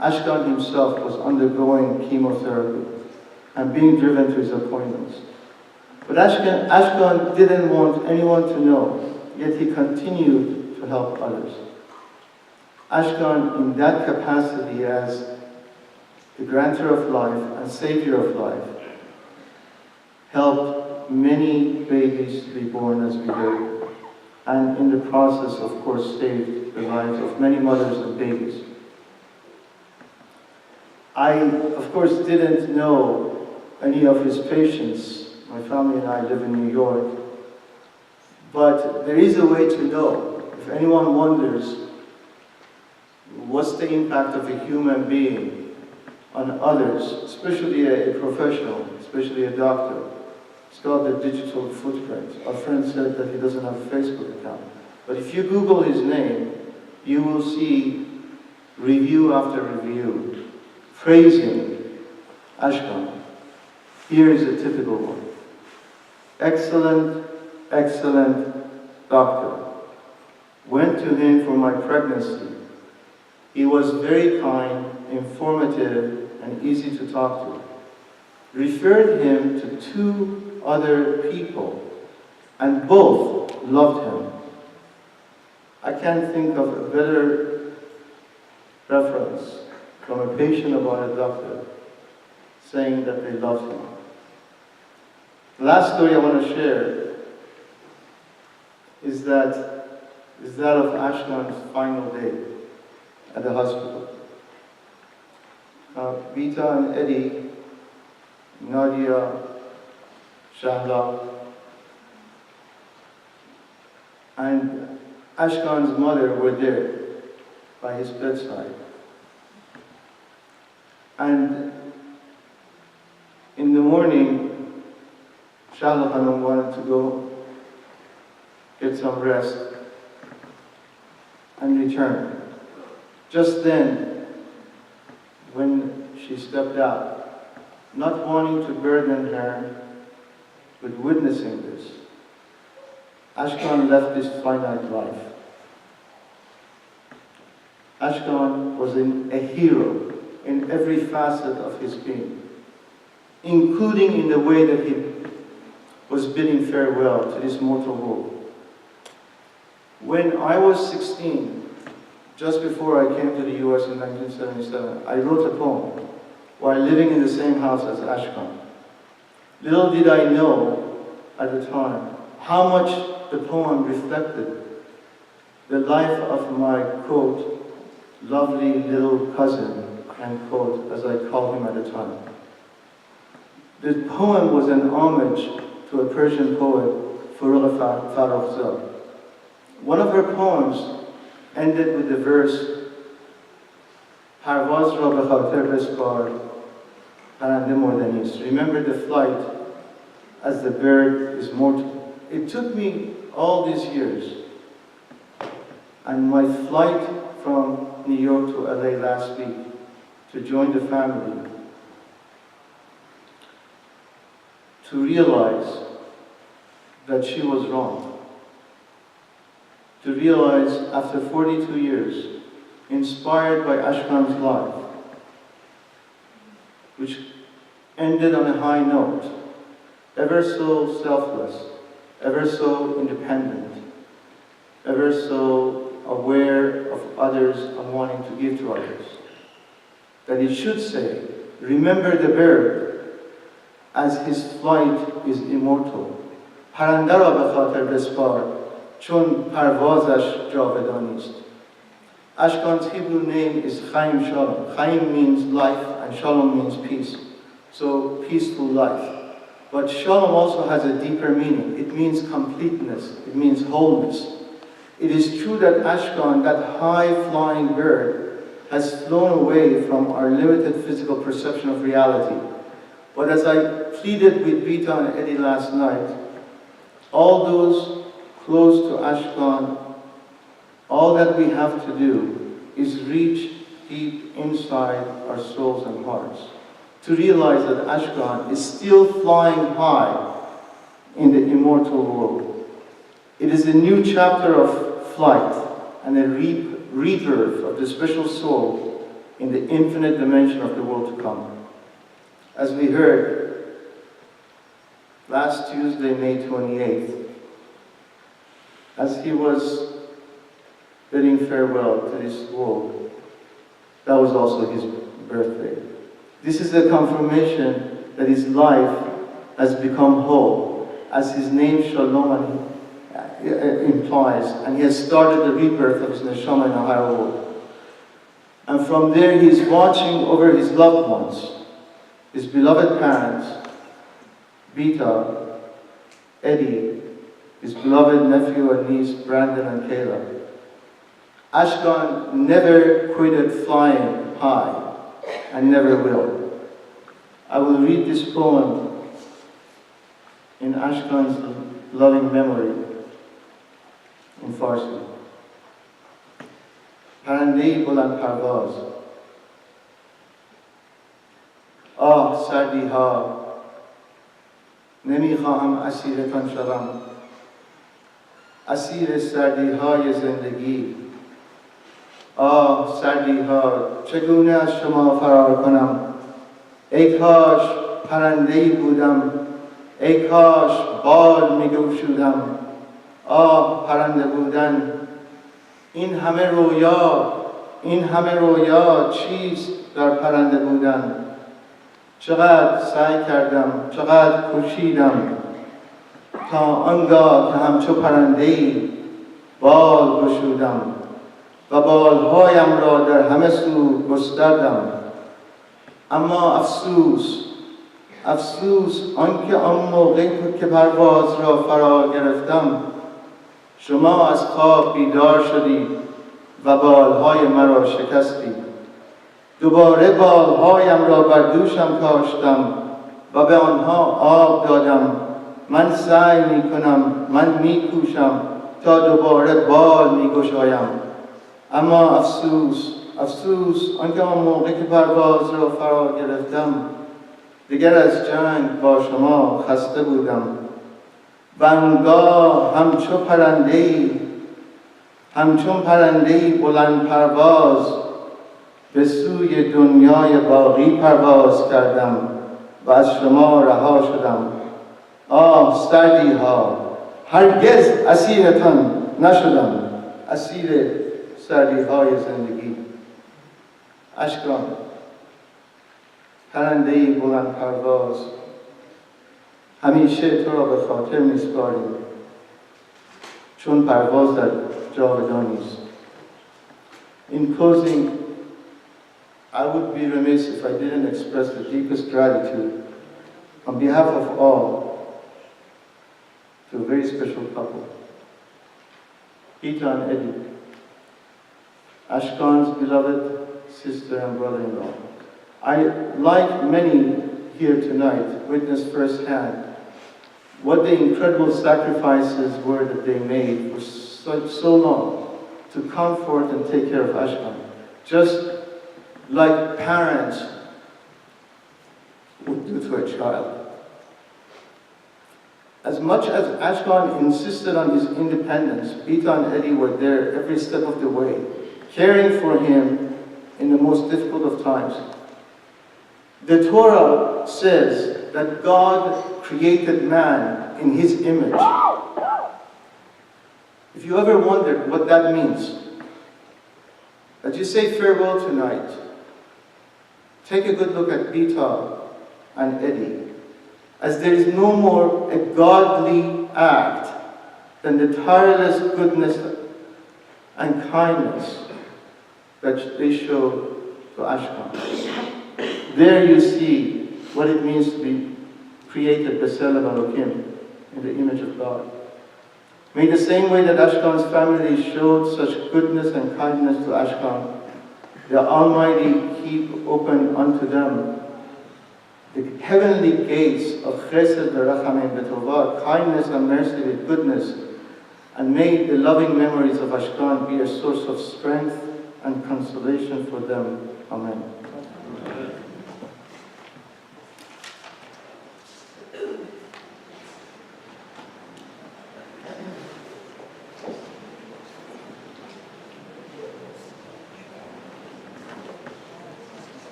Ashkan himself was undergoing chemotherapy and being driven to his appointments. But Ashkan didn't want anyone to know, yet he continued to help others. Ashkan, in that capacity as the grantor of life and savior of life, helped many babies to be born as we heard, and in the process, of course, saved the lives of many mothers and babies. I, of course, didn't know any of his patients. My family and I live in New York. But there is a way to know. If anyone wonders, what's the impact of a human being on others, especially a professional, especially a doctor? It's called the digital footprint. Our friend said that he doesn't have a Facebook account. But if you Google his name, you will see review after review praising Ashkan. Here is a typical one. Excellent, excellent doctor. Went to him for my pregnancy. He was very kind, informative, and easy to talk to. Referred him to 2 other people, and both loved him. I can't think of a better reference from a patient about a doctor saying that they loved him. The last story I want to share is that of Ashkan's final day at the hospital. Vita and Eddie, Nadia, Shahla, and Ashkan's mother were there by his bedside. And in the morning, Shahla Khanum wanted to go get some rest and return. Just then, when she stepped out, not wanting to burden her with witnessing this, Ashkan left this finite life. Ashkan was a hero in every facet of his being, including in the way that he was bidding farewell to this mortal world. When I was 16, just before I came to the US in 1977, I wrote a poem while living in the same house as Ashkan. Little did I know at the time how much the poem reflected the life of my, quote, lovely little cousin, end quote, as I called him at the time. The poem was an homage to a Persian poet, Furugh Farrokhzad. One of her poems ended with the verse, Parvaz ra be khater bespar, parande mordanist. Remember the flight as the bird is mortal. It took me all these years, And my flight from New York to LA last week to join the family, to realize that she was wrong. To realize after 42 years, inspired by Ashkan's life, which ended on a high note, ever so selfless, ever so independent, ever so aware of others and wanting to give to others, that it should say, remember the bird, as his flight is immortal. پرنده را به خاطر بسپار چون پروازش جاودانی است. Ashkan's Hebrew name is Chaim Shalom. Chaim means life and Shalom means peace. So peaceful life. But Shalom also has a deeper meaning. It means completeness. It means wholeness. It is true that Ashkan, that high-flying bird, has flown away from our limited physical perception of reality. But as I pleaded with Vita and Eddie last night, all those close to Ashkan, all that we have to do is reach deep inside our souls and hearts to realize that Ashkan is still flying high in the immortal world. It is a new chapter of flight and a rebirth of the special soul in the infinite dimension of the world to come. As we heard last Tuesday, May 28th, as he was bidding farewell to this world, that was also his birthday. This is a confirmation that his life has become whole, as his name Shalom implies, and he has started the rebirth of his neshama in a higher world. And from there he is watching over his loved ones, his beloved parents, Bita, Eddie, his beloved nephew and niece, Brandon and Kayla. Ashkan never quitted flying high, and never will. I will read this poem in Ashkan's loving memory in Farsi. پرنده‌ای بلند پرواز آه سردی ها نمیخواهم اسیرتان شوم اسیر سردی های زندگی آه سردی ها چگونه از شما فرار کنم ای کاش پرنده‌ای بودم ای کاش بال میگشودم آه پرنده بودن این همه رویا چیست در پرنده بودن چقدر سعی کردم چقدر کوشیدم تا آنگاه که همچو پرنده‌ای بال گشودم و بالهایم را در همه سو گستردم اما افسوس آنکه آن موقعی بود که پرواز را فرا گرفتم شما از خواب بیدار شدید و بالهای مرا شکستید دوباره بالهایم را بر دوشم کاشتم و به آنها آب دادم من سعی میکنم من میکوشم تا دوباره بال میگشایم اما افسوس آنکه آن موقع که پرواز را فرا گرفتم دیگر از جنگ با شما خسته بودم و آنگاه همچون پرنده‌ای بلند پرواز به سوی دنیای باقی پرواز کردم و از شما رها شدم آه سردی ها هرگز اسیرتان نشدم اسیر سردی های زندگی اشکان پرنده‌ای بلند پرواز همیشه تو را به خاطر می‌سپاریم چون پرواز در جاودانی است. In closing, I would be remiss if I didn't express the deepest gratitude on behalf of all to a very special couple, Peter and Eddie, Ashkan's beloved sister and brother-in-law. I, like many here tonight, witnessed firsthand what the incredible sacrifices were that they made for so long to to comfort and take care of Ashkan, just like parents would do to a child. As much as Ashkan insisted on his independence, Bita and Eddie were there every step of the way, caring for him in the most difficult of times. The Torah says that God created man in his image. If you ever wondered what that means, as you say farewell tonight, take a good look at Bita and Eddie, as there is no more a godly act than the tireless goodness and kindness that they show to Ashkan. There you see what it means to be created, B'Tselem Elokim, in the image of God. May the same way that Ashkan's family showed such goodness and kindness to Ashkan, the Almighty keep open unto them the heavenly gates of Chesed v'Rachamim v'Tovah, kindness and mercy with goodness, and may the loving memories of Ashkan be a source of strength and consolation for them. Amen.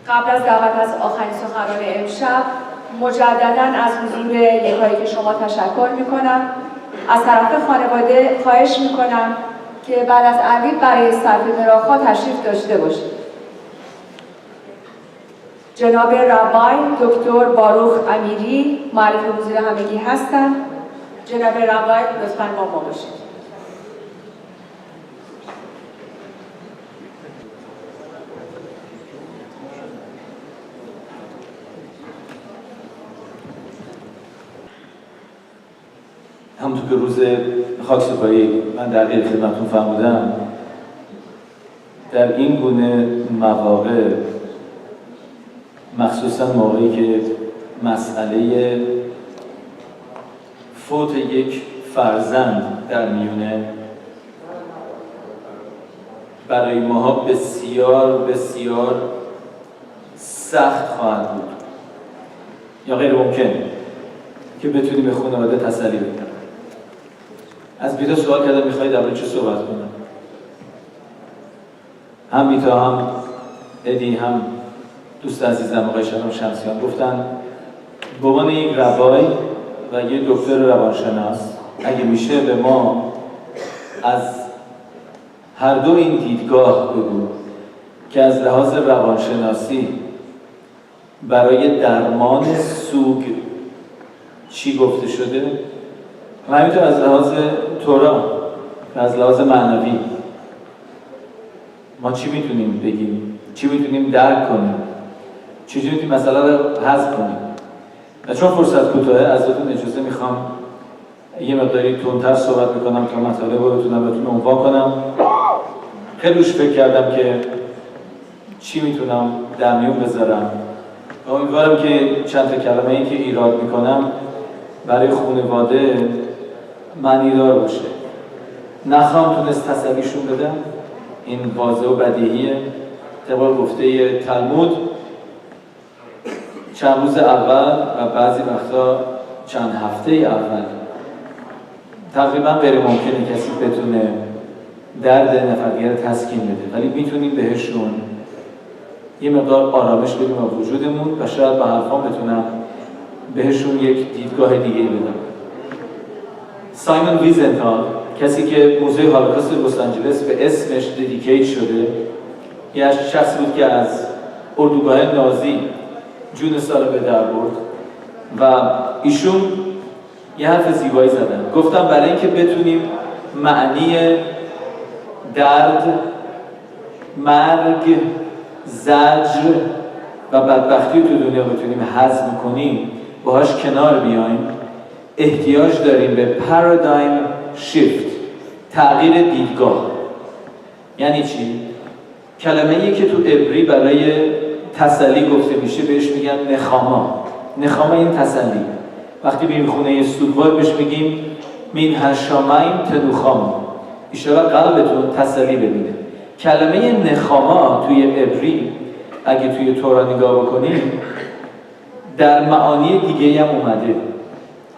قبل از دعوت از آخرین سخنران امشب مجدداً از حضور یکایی که شما تشکر میکنم. از طرف خانواده خواهش میکنم که بعد از عقید برای صرف مراخا تشریف داشته باشید. جناب ربای دکتر باروخ امیری معرف حضور همگی هستند. جناب ربای لطفاً با ما باشید. همونطور که روز خاکسپاری من در دل خدمتتون فرمودم، در این گونه مواقع، مخصوصا موقعی که مسئله فوت یک فرزند در میونه، برای ماها بسیار بسیار سخت خواهد بود یا غیر ممکن که بتونیم به خانواده تسلی بدیم. از بیتا سوال کردم میخوایی درباره چه صحبت کنم؟ هم بیتا هم ادی هم دوست عزیزم آقای شمسیان گفتن به عنوان یک روای و یک دکتر روانشناس اگه میشه به ما از هر دو این دیدگاه بگو که از لحاظ روانشناسی برای درمان سوگ چی گفته شده و همینطور از لحاظ تورا و از لحاظ معنوی ما چی میتونیم بگیم، چی میتونیم درک کنیم، چجوری میتونیم مسئله رو حذف کنیم. و چون فرصت کوتاهه ازتون اجازه میخوام یه مقداری تندتر صحبت میکنم تا مطالب رو بتونم بهتون عنوان کنم. خیلی روش فکر کردم که چی میتونم در میون بذارم. امیدوارم که چند تا کلمه ای که ایراد میکنم برای خانواده معنی دار باشه. نخواهم تونست تسلیشون بدم، این واضح و بدیهیه. طبق گفته تلمود چند روز اول و بعضی وقتا چند هفته اول تقریبا غیر ممکنه کسی بتونه درد نفر دیگر تسکین بده، ولی میتونیم بهشون یه مقدار آرامش بدیم به وجودمون و شاید با حرفام بتونم بهشون یک دیدگاه دیگه بدم. سایمون ویزنتال، کسی که موزه هولوکاست لس آنجلس به اسمش ددیکیت شده، یه شخصی بود که از اردوگاه نازی جون سال به در برد و ایشون یه حرف زیبایی زدن. گفتم برای اینکه بتونیم معنی درد، مرگ، زجر و بدبختی رو تو دنیا بتونیم هضم کنیم، باهاش کنار بیایم، احتیاج داریم به پارادایم شیفت، تغییر دیدگاه. یعنی چی؟ کلمه‌ای که تو عبری برای تسلی گفته میشه بهش میگن نخاما. نخاما این تسلی. وقتی بریم خونه سوگوار بهش میگیم مین هشامایم تنوخام، ایشالا قلبتون تسلی ببینه. کلمه نخاما توی عبری اگه توی تورا نگاه بکنیم در معانی دیگه هم اومده.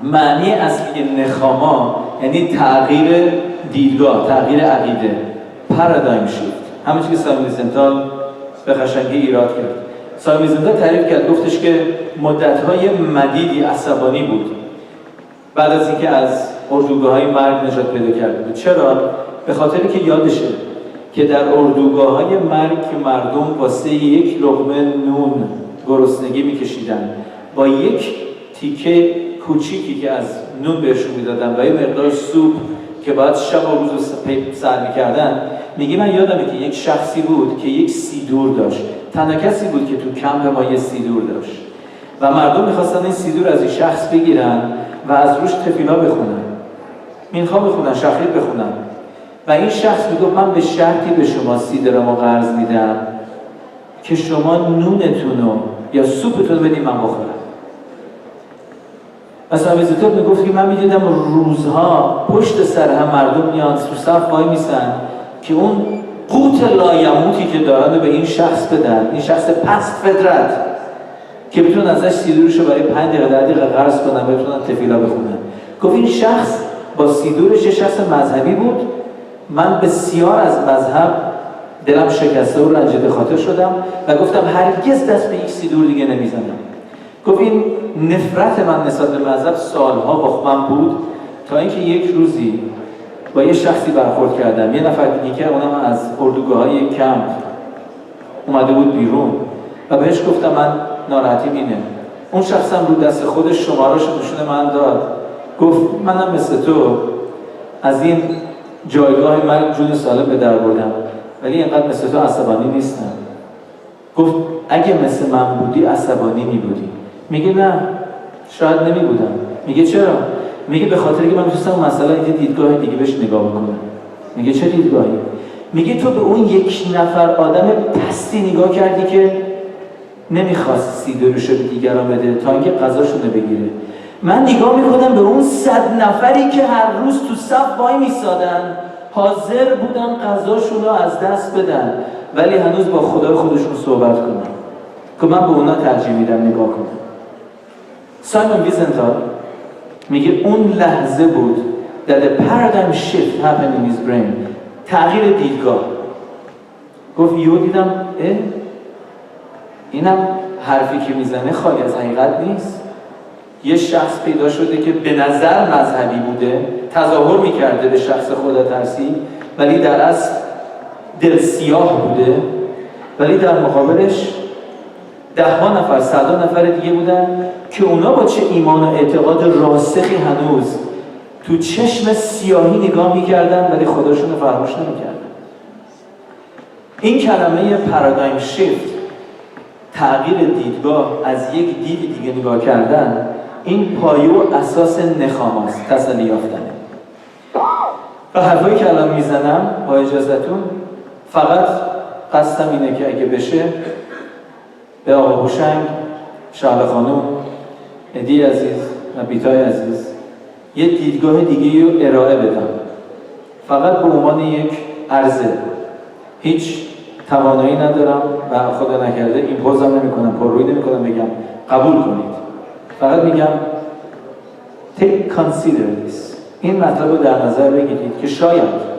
معنی اصلی نخاما یعنی تغییر دیدگاه، تغییر عقیده، پارادایم شیفت. همون چیزی که سامی ویزنتال به قشنگی ایراد کرد. سامی ویزنتال تعریف کرد، گفتش که مدت‌های مدیدی عصبانی بود بعد از اینکه از اردوگاه‌های مرگ نجات پیدا کرده بود. چرا؟ به خاطری که یادشه که در اردوگاه‌های مرگ که مردم واسه یک لقمه نون گرسنگی می‌کشیدن، با یک تیکه کوچیکی که از نون بهشون میدادن و یه مقدار سوپ که بعد شب و روز سر می‌کردن، میگه من یادمه که یک شخصی بود که یک سیدور داشت. تنها کسی بود که تو کمپ ما یه سیدور داشت و مردم می‌خواستن این سیدور از این شخص بگیرن و از روش تفیلا بخونن، مینخا بخونن، شخیر بخونن. و این شخص میگفت من به شرطی به شما سیدرامو قرض میدم که شما نونتونو یا سوپتونو بدین من بخورم. مثلا ویزیتور میگفت که من میدیدم روزها پشت سر هم مردم میان تو صف وای میسن که اون قوت لایموتی که دارن به این شخص بدن، این شخص پست فدرت، که بتونن ازش سیدورشو برای 5 دقیقه 10 دقیقه قرض کنن و بتونن تفیلا بخونن. گفت این شخص با سیدورش یه شخص مذهبی بود. من بسیار از مذهب دلم شکسته و رنجیده خاطر شدم و گفتم هرگز دست به یک سیدور دیگه نمیزنم. گفت این نفرت من نسبت به مذهب سالها با من بود تا اینکه یک روزی با یه شخصی برخورد کردم، یه نفر دیگه که اونم از اردوگاه‌های کمپ اومده بود بیرون و بهش گفتم من ناراحتیم اینه. اون شخصم رو دست خودش شماره‌شو نشون من داد. گفت منم مثل تو از این جایگاه مرگ جون سالم به در بردم ولی اینقدر مثل تو عصبانی نیستم. گفت اگه مثل من بودی عصبانی می‌بودی. میگه نه شاید نمی‌بودم. میگه چرا؟ میگه به خاطر که من دوستم مثلا یه دیدگاه دیگه بهش نگاه بکنم. میگه چه دیدگاهی؟ میگه تو به اون یک نفر آدم پستی نگاه کردی که نمیخواست سیدورشو به دیگران بده تا اینکه غذاشونو بگیره. من نگاه میکنم به اون 100 نفری که هر روز تو صف وای میسادن، حاضر بودن غذاشونو از دست بدن ولی هنوز با خدای خودشون صحبت کنن که من به اونا ترجیح میدم نگاه کنم. سایمون ویزنتال میگه اون لحظه بود that a paradigm shift happened in his brain. تغییر دیدگاه. گفت یهو دیدم اینم حرفی که میزنه خالی از حقیقت نیست. یه شخص پیدا شده که به نظر مذهبی بوده، تظاهر میکرده به شخص خدا ترسی ولی در اصل دل سیاه بوده، ولی در مقابلش 10 نفر 100 نفر دیگه بودن که اونا با چه ایمان و اعتقاد راسخی هنوز تو چشم سیاهی نگاه میکردن ولی خداشون رو فراموش نمیکردن. این کلمه پارادایم شیفت، تغییر دیدگاه، از یک دید دیگه نگاه کردن، این پایه و اساس نخاماست، تسلی یافتنه. و حرفایی که الان میزنم با اجازهتون فقط قصدم اینه که اگه بشه به آقا هوشنگ، شعله خانم، ادی عزیز و بیتای عزیز یه دیدگاه دیگه رو ارائه بدم، فقط به عنوان یک عرضه. هیچ توانایی ندارم و خدا نکرده ایمپوزم نمی کنم، پررویی نمی کنم بگم قبول کنید. فقط میگم take consider this. این مطلب رو در نظر بگیرید که شاید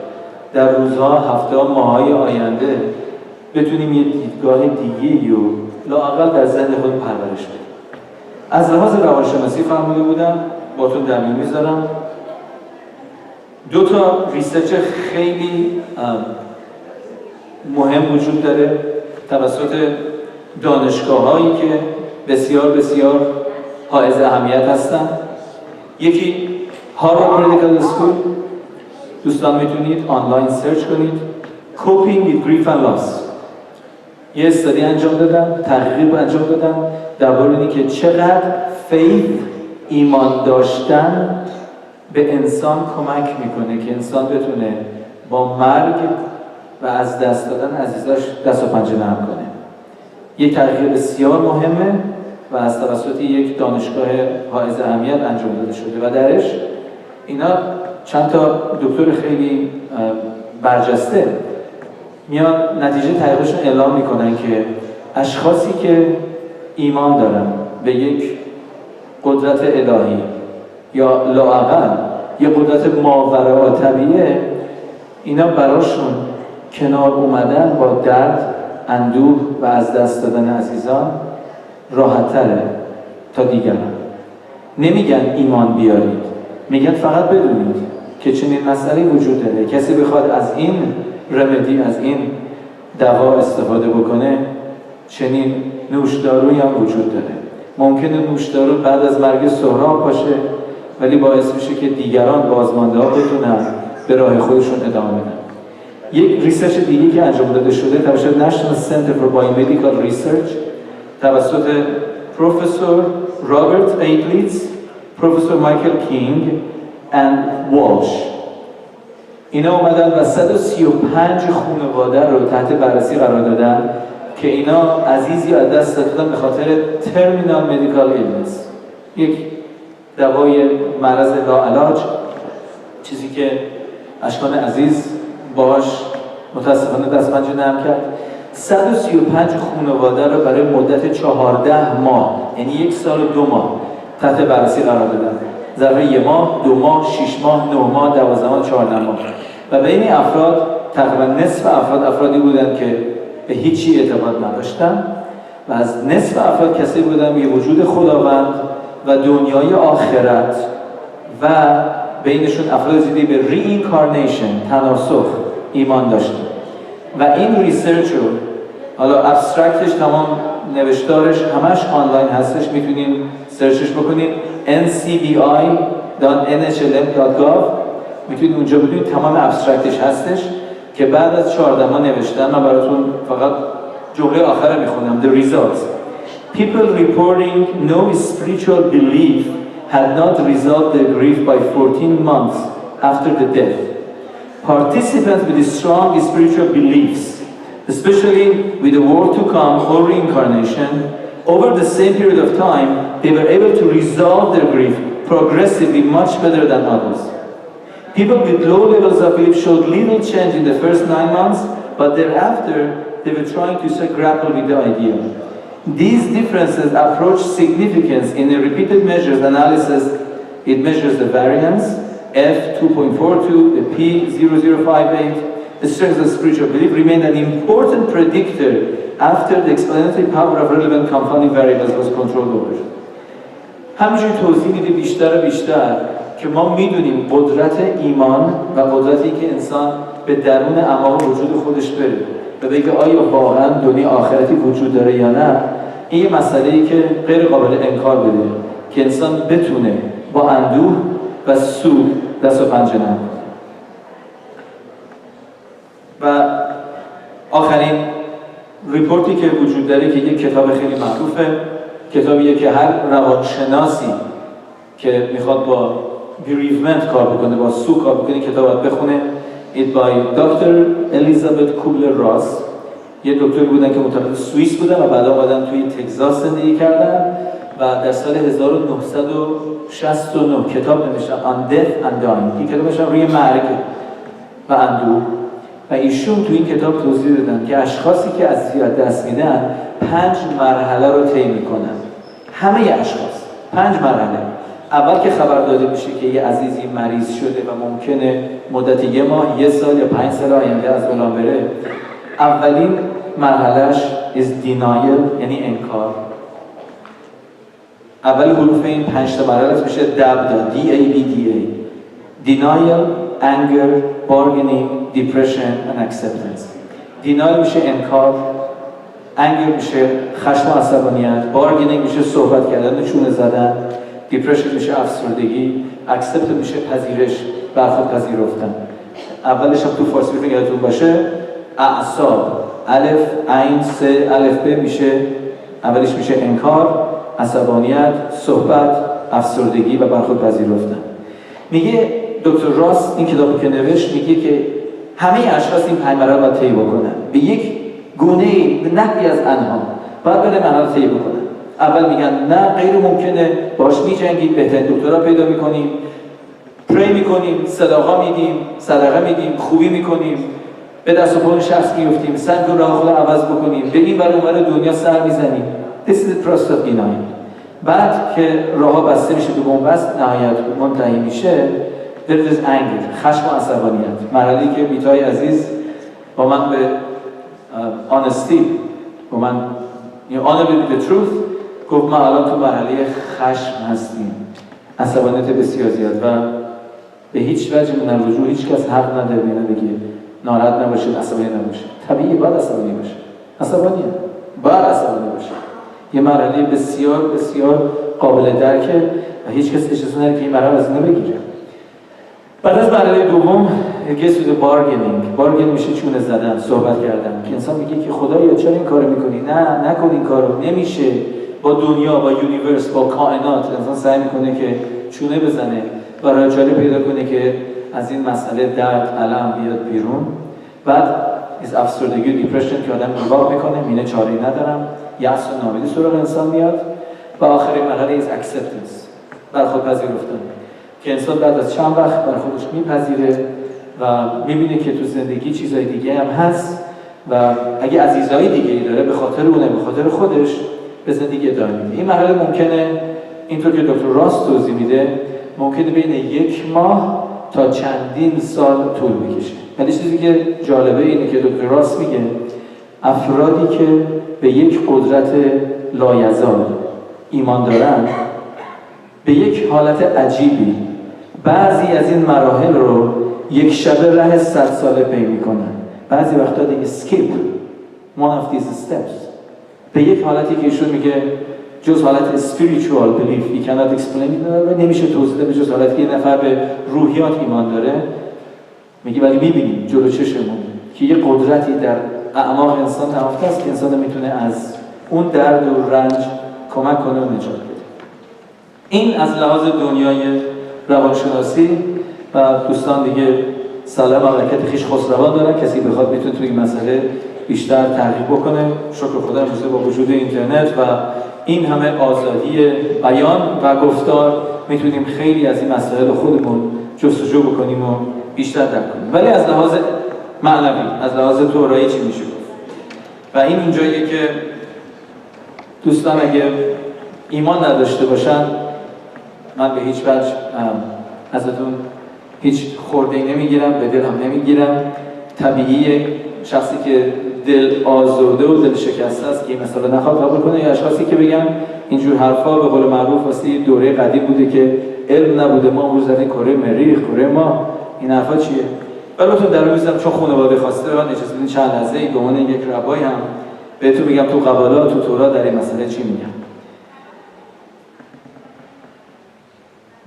در روزها، هفته‌ها، ماه‌های آینده بتونیم یه دیدگاه دیگه‌ای رو لااقل در ذهن خود پرورش بدیم. از لحاظ روانشناسی فرموده بودم، باتون در میون میذارم 2 تا ریسرچ خیلی مهم وجود داره توسط دانشگاه‌هایی که بسیار بسیار حائز اهمیت هستن. یکی هاروارد مدیکال اسکول، دوستان میتونید آنلاین سرچ کنید، Coping with Grief and Loss. یه استادی انجام دادن، تحقیق انجام دادن درباره اینکه چقدر ایمان داشتن به انسان کمک میکنه که انسان بتونه با مرگ و از دست دادن عزیزاش دست و پنجه نرم کنه. یک تحقیق بسیار مهمه و از توسط یک دانشگاه حائز اهمیت انجام داده شده و درش اینا چند تا دکتر خیلی برجسته میان نتیجه تحقیقشون اعلام میکنن که اشخاصی که ایمان دارن به یک قدرت الهی یا لااقل یه قدرت ماوراء طبیعه، اینا براشون کنار اومدن با درد، اندوه و از دست دادن عزیزان راحت تره تا دیگران. نمیگن ایمان بیارید، میگن فقط بدونید که چنین مسئله وجود داره. کسی بخواد از این رمدی، از این دوا استفاده بکنه، چنین نوشدارویی هم وجود داره. ممکنه نوشدارو بعد از مرگ سهراب باشه، ولی باعث میشه که دیگران بازمانده ها بتونن به راه خودشون ادامه بدن. یک ریسرچ دیگه که انجام داده شده توسط National Center for Biomedical Research توسط پروفسور رابرت ایتلیتز، پروفسور مایکل کینگ and والش، اینا اومدن و 135 خانواده رو تحت بررسی قرار دادن که اینا عزیزی از دست دادن به خاطر ترمینال مدیکال ایلنس، یک دوای مرض لاعلاج، چیزی که اشکان عزیز باهاش متاسفانه دستپنجه نرم کرد. 135 خانواده رو برای مدت 14 ماه، یعنی 1 سال و 2 ماه تحت بررسی قرار دادن. ظرف 1 ماه، 2 ماه، 6 ماه، 9 ماه، 12 ماه، 14 ماه. و بین این افراد تقریبا نصف افرادی بودن که به هیچی اعتقاد نداشتن و از نصف افراد کسی بودن به وجود خداوند و دنیای آخرت و بینشون افراد زیادی به reincarnation، تناسخ، ایمان داشتن. و این ریسرچ رو حالا ابسترکتش تمام نوشتارش همش آنلاین هستش، میتونین سرچش بکنین ncbi.nhlm.gov، میتونید اونجا ببینید تمام ابسترکتش هستش که بعد از 14 ماه نوشتن. من براتون فقط جمله آخر میخونم. The results: people reporting no spiritual belief had not resolved their grief by 14 months after the death. Participants with strong spiritual beliefs, especially with the world to come or reincarnation, over the same period of time, they were able to resolve their grief progressively much better than others. People with low levels of belief showed little change in the first 9 months, but thereafter they were trying to grapple with the idea. These differences approach significance in a repeated measures analysis. It measures the variance, F2.42, the P0058. The strength of spiritual belief remained an important predictor after the explanatory power of relevant confounding variables was controlled over. همینجوری توضیح میده بیشتر و بیشتر که ما میدونیم قدرت ایمان و قدرتی که انسان به درون اعماق وجود خودش بره و بگه آیا واقعا دنیا آخرتی وجود داره یا نه، این یه مسئله‌ای که غیر قابل انکار بده که انسان بتونه با اندوه و سود دست و پنجه نرم. و آخرین ریپورتی که وجود داره که یک کتاب خیلی معروفه، کتابیه که هر روانشناسی که میخواد با bereavement کار بکنه، با سو کار بکنه، کتاب باید بخونه. It by Dr. Elizabeth Kubler-Ross. یه دکتر بودن که متولد سوئیس بودن و بعدا اومدن توی تگزاس زندگی کردن و در سال 1969 کتاب نوشتن On Death and Dying. این کتاب نوشتن روی مرگ و اندوه و ایشون توی این کتاب توضیح دادن که اشخاصی که از دست میدن 5 مرحله رو طی میکنن. همه اشخاص 5 مرحله. اول که خبر داده میشه که یه عزیزی مریض شده و ممکنه مدت 1 ماه، 1 سال یا 5 سال آینده از بلان بره، اولین مرحلهش is denial، یعنی انکار. اول حروف این 5 تا مرحله میشه DABDA، D-A-B-D-A. Denial, anger, bargaining, depression and acceptance. Denial میشه انکار، anger میشه خشم و عصبانیت، bargaining میشه صحبت کردن و چونه زدن، depression میشه افسردگی، accept میشه پذیرش، برخورد پذیرفتن. اولش هم تو فارسی بگم یادتون باشه، اعصاب، الف، عین، سه، الف ب میشه، اولش میشه انکار، عصبانیت، صحبت، افسردگی و برخورد پذیرفتن. میگه دکتر راس این کتابو که نوشت میگه که همه اشخاص این 5 مرحله باید طی بکنن، به یک گونه به نحوی از انها باید بره مرحله طی بکنن. اول میگن نه غیر ممکنه، باش میجنگید، بهترین دکترها پیدا میکنیم، پری میکنیم، صدقه میدیم، خوبی میکنیم، به دست و پای شخص میفتیم، سنگ و راه خدا عوض بکنیم، به این ور اون ور دنیا سر میزنیم. This is the process of denying. بعد که راه بسته میشه به بنبست نهایت منتهی میشه، there is anger، خشم و عصبانیت. مرحله‌ای که میتای عزیز با من به honesty، با من honor the truth گفت ما الان تو مرحله خشم هستیم، عصبانیت بسیار زیاد و به هیچ وجه من الرجوع هیچ کس حق نداره بینه بگه ناراحت نباشه، عصبانی نباشه. طبیعی باید عصبانی باشه، عصبانیه باید عصبانی باشه. یه مرحله بسیار بسیار قابل درکه و هیچ کس اجازه نداره که این مرحله از اینو بگیره. بعد از مرحله دوم گیس تو بارگینگ میشه چونه زدن، صحبت کردن که انسان میگه که خدایا چرا این کارو میکنی؟ نه نکن این کارو، نمیشه. با دنیا، با یونیورس، با کائنات انسان سعی میکنه که چونه بزنه و راه جاری پیدا کنه که از این مسئله درد، الم بیاد بیرون. بعد از افسردگی و دیپرشن که آدم نگاه میکنه، مینه چاره‌ای ندارم، یأس و ناامیدی سراغ انسان میاد و آخرین مرحله از اکسپتنس، برخود پذیرفتن که انسان بعد از چند وقت بر خودش میپذیره و میبینه که تو زندگی چیزای دیگه هم هست و اگه عزیزای دیگه‌ای داره به خاطر اونه، به خاطر خودش به زندگی ادامه میده. این مرحله ممکنه اینطور که دکتر راست توضیح میده ممکنه بین 1 ماه تا چندین سال طول بکشه. ولی چیزی که جالبه اینه که دکتر راست میگه افرادی که به یک قدرت لایزال ایمان دارن به یک حالت عجیبی بعضی از این مراحل رو یک شبه ره 100 ساله پی میکنن. بعضی وقتا دیگه skip one of these steps به یک حالتی که ایشون میگه جز حالت spiritual belief you cannot explain it، نمیشه توضیح داد، جز حالتی که یه نفر به روحیات ایمان داره میگه ولی میبینیم جلو چشمون که یه قدرتی در اعماق انسان نهفته است که انسان میتونه از اون درد و رنج کمک کنه و نجات بده. این از لحاظ دنیای روانشناسی و دوستان دیگه سلام و برکت خویش خسروان دارن، کسی بخواد میتونه توی این مسئله بیشتر تحقیق بکنه. شکر خدا امروزه با وجود اینترنت و این همه آزادی بیان و گفتار میتونیم خیلی از این مسائل خودمون جستجو بکنیم و بیشتر درک کنیم. ولی از لحاظ معنوی، از لحاظ تورایی چی میشه گفت؟ و این اونجاییه که دوستان اگه ایمان نداشته باشن من به هیچ وجه ازتون هیچ خورده‌ای نمیگیرم، به دلم نمیگیرم. طبیعیه شخصی که دل آزرده و دل شکسته است که این مسئله نخواد قبول کنه، یا اشخاصی که بگن اینجور حرفا به قول معروف واسه یه دوره قدیم بوده که علم نبوده، ما امروز زدیم کره مریخ، کره ما، این حرفا چیه؟ البته در میذارم چون خانواده خواسته من اجازه بدین چند لحظه به عنوان یک ربایی هم بهتون بگم تو قبالا تو تورا در این مسئله چی میگن.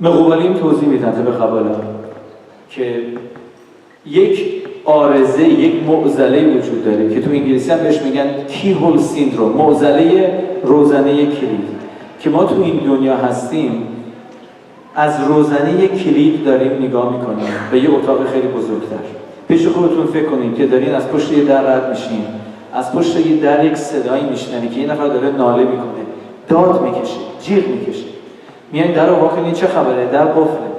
مقوبالیم توضیح میدن به قبالا که یک عارضه، یک معضله وجود داره که تو انگلیسی هم بهش میگن کیهول سیندروم، معضله روزنه کلید، که ما تو این دنیا هستیم از روزنه کلید داریم نگاه میکنیم به یه اتاق خیلی بزرگتر. پیش خودتون فکر کنید که دارین از پشت یه در رد میشین، از پشت یه در یک صدایی میشنوید که یه نفر داره ناله میکنه، داد میکشه، جیغ میکشه، میایین در رو واکنین چه خبره؟ در قفله.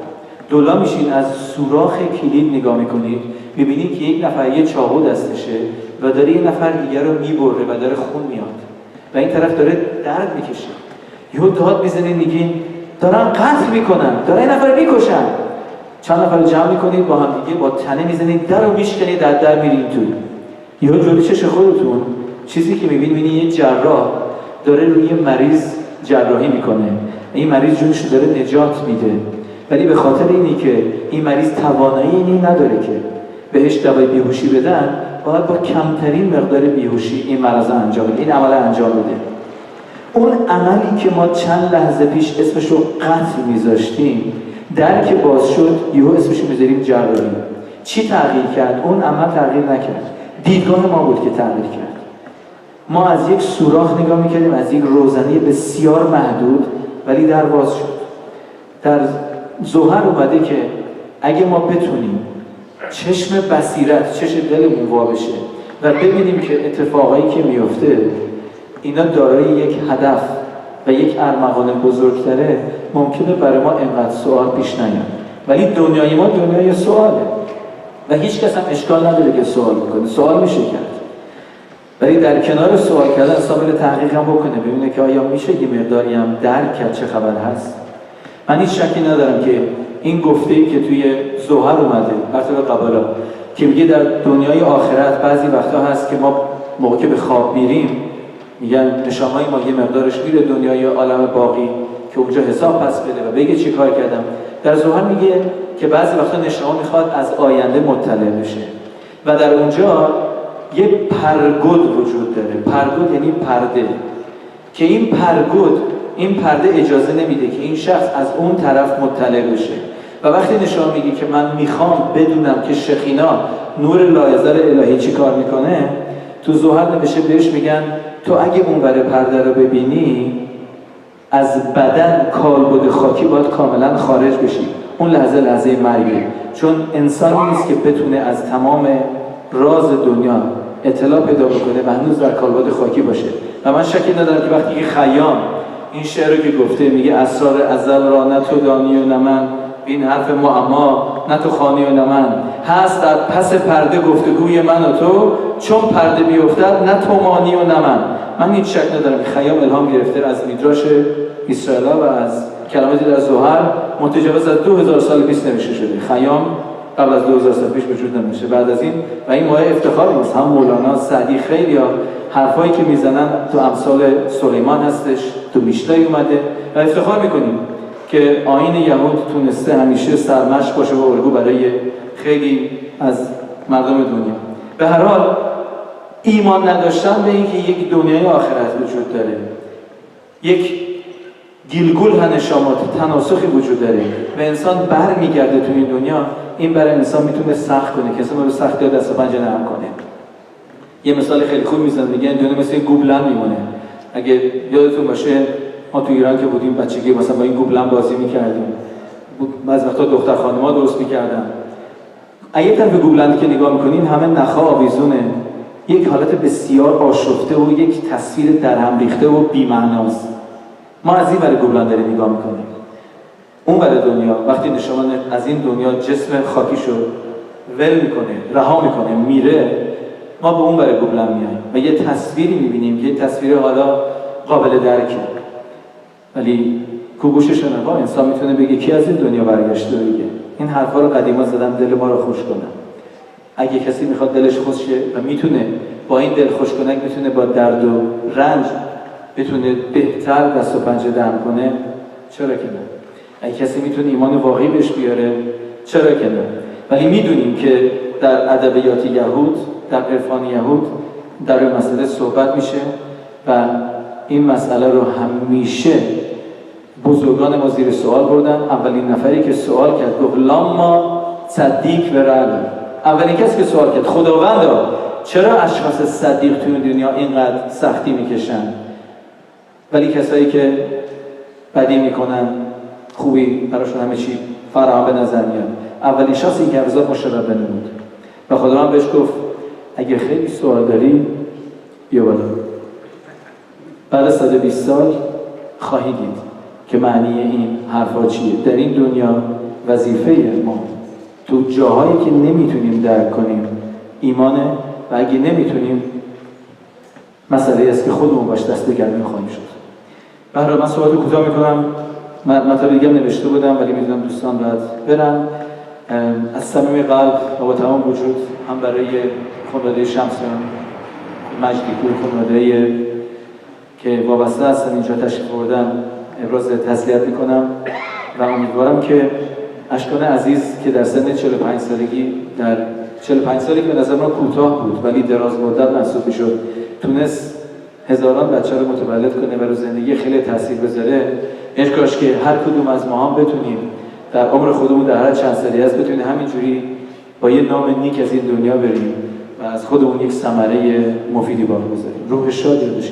دولا میشین از سوراخ کلید نگاه میکنید، میبینید که یک نفر یه چاقو دستشه و داره یه نفر دیگر رو میبره و داره خون میاد و این طرف داره درد میکشه. یهو داد میزنید میگین دارن قتل میکنن، دارن این نفر میکشن. چند نفر جمع میکنید با هم دیگه با تنه میزنید، در رو میشکنید، در میرین توی. یهو جلوی چش خودتون چیزی که میبینید یه جراح داره روی مریض جراحی میکنه، این مریض جونش رو داره نجات میده، ولی به خاطر اینی که این مریض توانایی اینی نداره که بهش دوای بیهوشی بدن، باید با کمترین مقدار بیهوشی این مرض انجام بده، این عمل انجام بده. اون عملی که ما چند لحظه پیش اسمش رو قتل میذاشتیم، در که باز شد یهو اسمش رو میذاریم جراحی. چی تغییر کرد؟ اون عمل تغییر نکرد، دیدگاه ما بود که تغییر کرد. ما از یک سوراخ نگاه میکردیم، از یک روزنه بسیار محدود، ولی در باز شد. در ظهر اومده که اگه ما بتونیم چشم بصیرت، چشم دلمون وا بشه و ببینیم که اتفاقایی که میفته اینا دارای یک هدف و یک ارمغان بزرگتره، ممکنه برای ما اینقدر سوال پیش نیاد. ولی دنیای ما دنیای سواله و هیچ کس هم اشکال نداره که سوال بکنه، سوال میشه کرد. ولی در کنار سوال کردن انسان بره تحقیق هم بکنه، ببینه که آیا میشه یه مقداری هم درک کرد چه خبر هست. من هیچ شکی ندارم که این گفته‌ای که توی زهر اومده مرتبه قبالا که میگه در دنیای آخرت بعضی وقتا هست که ما موقع که به خواب میریم میگن نشانه‌های ما یه مقدارش میره دنیای عالم باقی که اونجا حساب پس بده و بگه چی کار کردم. در زهر میگه که بعضی وقتا نشانه میخواد از آینده مطلع بشه و در اونجا یه پرگود وجود داره. پرگود یعنی پرده که این پرده اجازه نمیده که این شخص از اون طرف مطلع بشه و وقتی نشان میگه که من میخوام بدونم که شخینا نور لایزال الهی چی کار میکنه، تو زهر نوشته بهش میگن تو اگه اون ور پرده رو ببینی از بدن کالبد خاکی باید کاملا خارج بشی. اون لحظه مرگه، چون انسان نیست که بتونه از تمام راز دنیا اطلاع پیدا بکنه و هنوز در کالبد خاکی باشه. و من شکی ندارم که وقتی که خیام این شعر رو که گفته میگه اسرار ازل را نه تو دانی و نه من، این حرف معما نه تو خوانی و نه من، هست در پس پرده گفتگوی من و تو، چون پرده بیفتد نه تو مانی و نه من هیچ شک ندارم که خیام الهام گرفته از میدراش اسرائیل و از کلماتی در زهر متجاوز از 2000 سال پیش نوشته شده. خیام قبل از 2000 سال پیش وجود نداشته. بعد از این و این مایه افتخار ماست، هم مولانا، سعدی، خیلی ها حرفایی که میزنن تو امثال سلیمان هستش، تو میشلای اومده و افتخار میکنیم که آیین یهود تونسته همیشه سرمشق باشه و الگو برای خیلی از مردم دنیا. به هر حال ایمان نداشتن به اینکه یک دنیای آخرت وجود داره، یک گیلگول هنشامات تناسخی وجود داره و انسان بر میگرده تو این دنیا، این برای انسان میتونه سخت کنه که انسان رو سختی دست و پنجه نرم کنه. یه مثال خیلی خوب میزنن، میگن دنیا مثل گوبلن میمونه. اگه یادتون باشه ما تو ایران که بودیم بچگی مثلا با این گوبلن بازی میکردیم، بعضی وقتا دختر خانم‌ها درست میکردن. اگه طرف گوبلن که نگاه میکنین همه نخا آویزونه، یک حالت بسیار آشفته و یک تصویر درهم ریخته و بی‌معناست. ما از این برای گوبلن داریم نگاه میکنیم. اون برای دنیا وقتی نشان از این دنیا جسم خاکیشو ول میکنه، رها میکنه، میره، ما به اون برای گوبلن میایم و یه تصویری میبینیم که یه تصویر حالا قابل درکه، ولی کوگوش شنوا انسان میتونه بگه کی از این دنیا برگشته بگه. این حرفا رو قدیما زدن دل ما رو خوش کنن. اگه کسی میخواد دلش خوش شه و میتونه با این دل خوش کنک میتونه با درد و رنج بتونه بهتر دست و پنجه نرم کنه، چرا که نه؟ اگه کسی میتونه ایمان واقعی بهش بیاره، چرا که نه؟ ولی میدونیم که در ادبیات یهود، در عرفان یهود در این مسئله صحبت میشه و این مسئله رو همیشه بزرگان ما زیر سوال بردن. اولین نفری که سوال کرد گفت لاما صدیق و رعب. اولین کسی که سوال کرد خداوندا چرا اشخاص صدیق توی دنیا اینقدر سختی میکشن ولی کسایی که بدی میکنن خوبی براشون همه چی فراهم به نظر میاد. اولین شخصی این که عرضات مشرب بود و خداوند بهش گفت اگه خیلی سوال داری بیا بالا. بعد از 120 سال خواهی دید که معنی این حرفا چیه. در این دنیا وظیفه ما تو جاهایی که نمیتونیم درک کنیم ایمانه و اگه نمیتونیم مسئله است که خودمون باش دست به گردن خواهیم شد. برای من صحبت رو کوتاه میکنم. مطلب دیگه نوشته بودم ولی میدونم دوستان باید برن. از صمیم قلب و با تمام وجود هم برای خانواده شمسیان مجدی‌پور، خانواده که وابسته هستن اینجا تشریف بردن، ابراز تسلیت میکنم و امیدوارم که اشکان عزیز که در سن 45 سالگی، در 45 سالگی به نظر من کوتاه بود ولی دراز مدت محسوب میشد، تونست هزاران بچه رو متولد کنه و رو زندگی خیلی تاثیر بذاره. کاش که هر کدوم از ما هم بتونیم در عمر خودمون در هر چند سالی هست بتونیم همینجوری با یه نام نیک از این دنیا بریم و از خودمون یک ثمره مفیدی باقی بذاریم. روح شاد یادش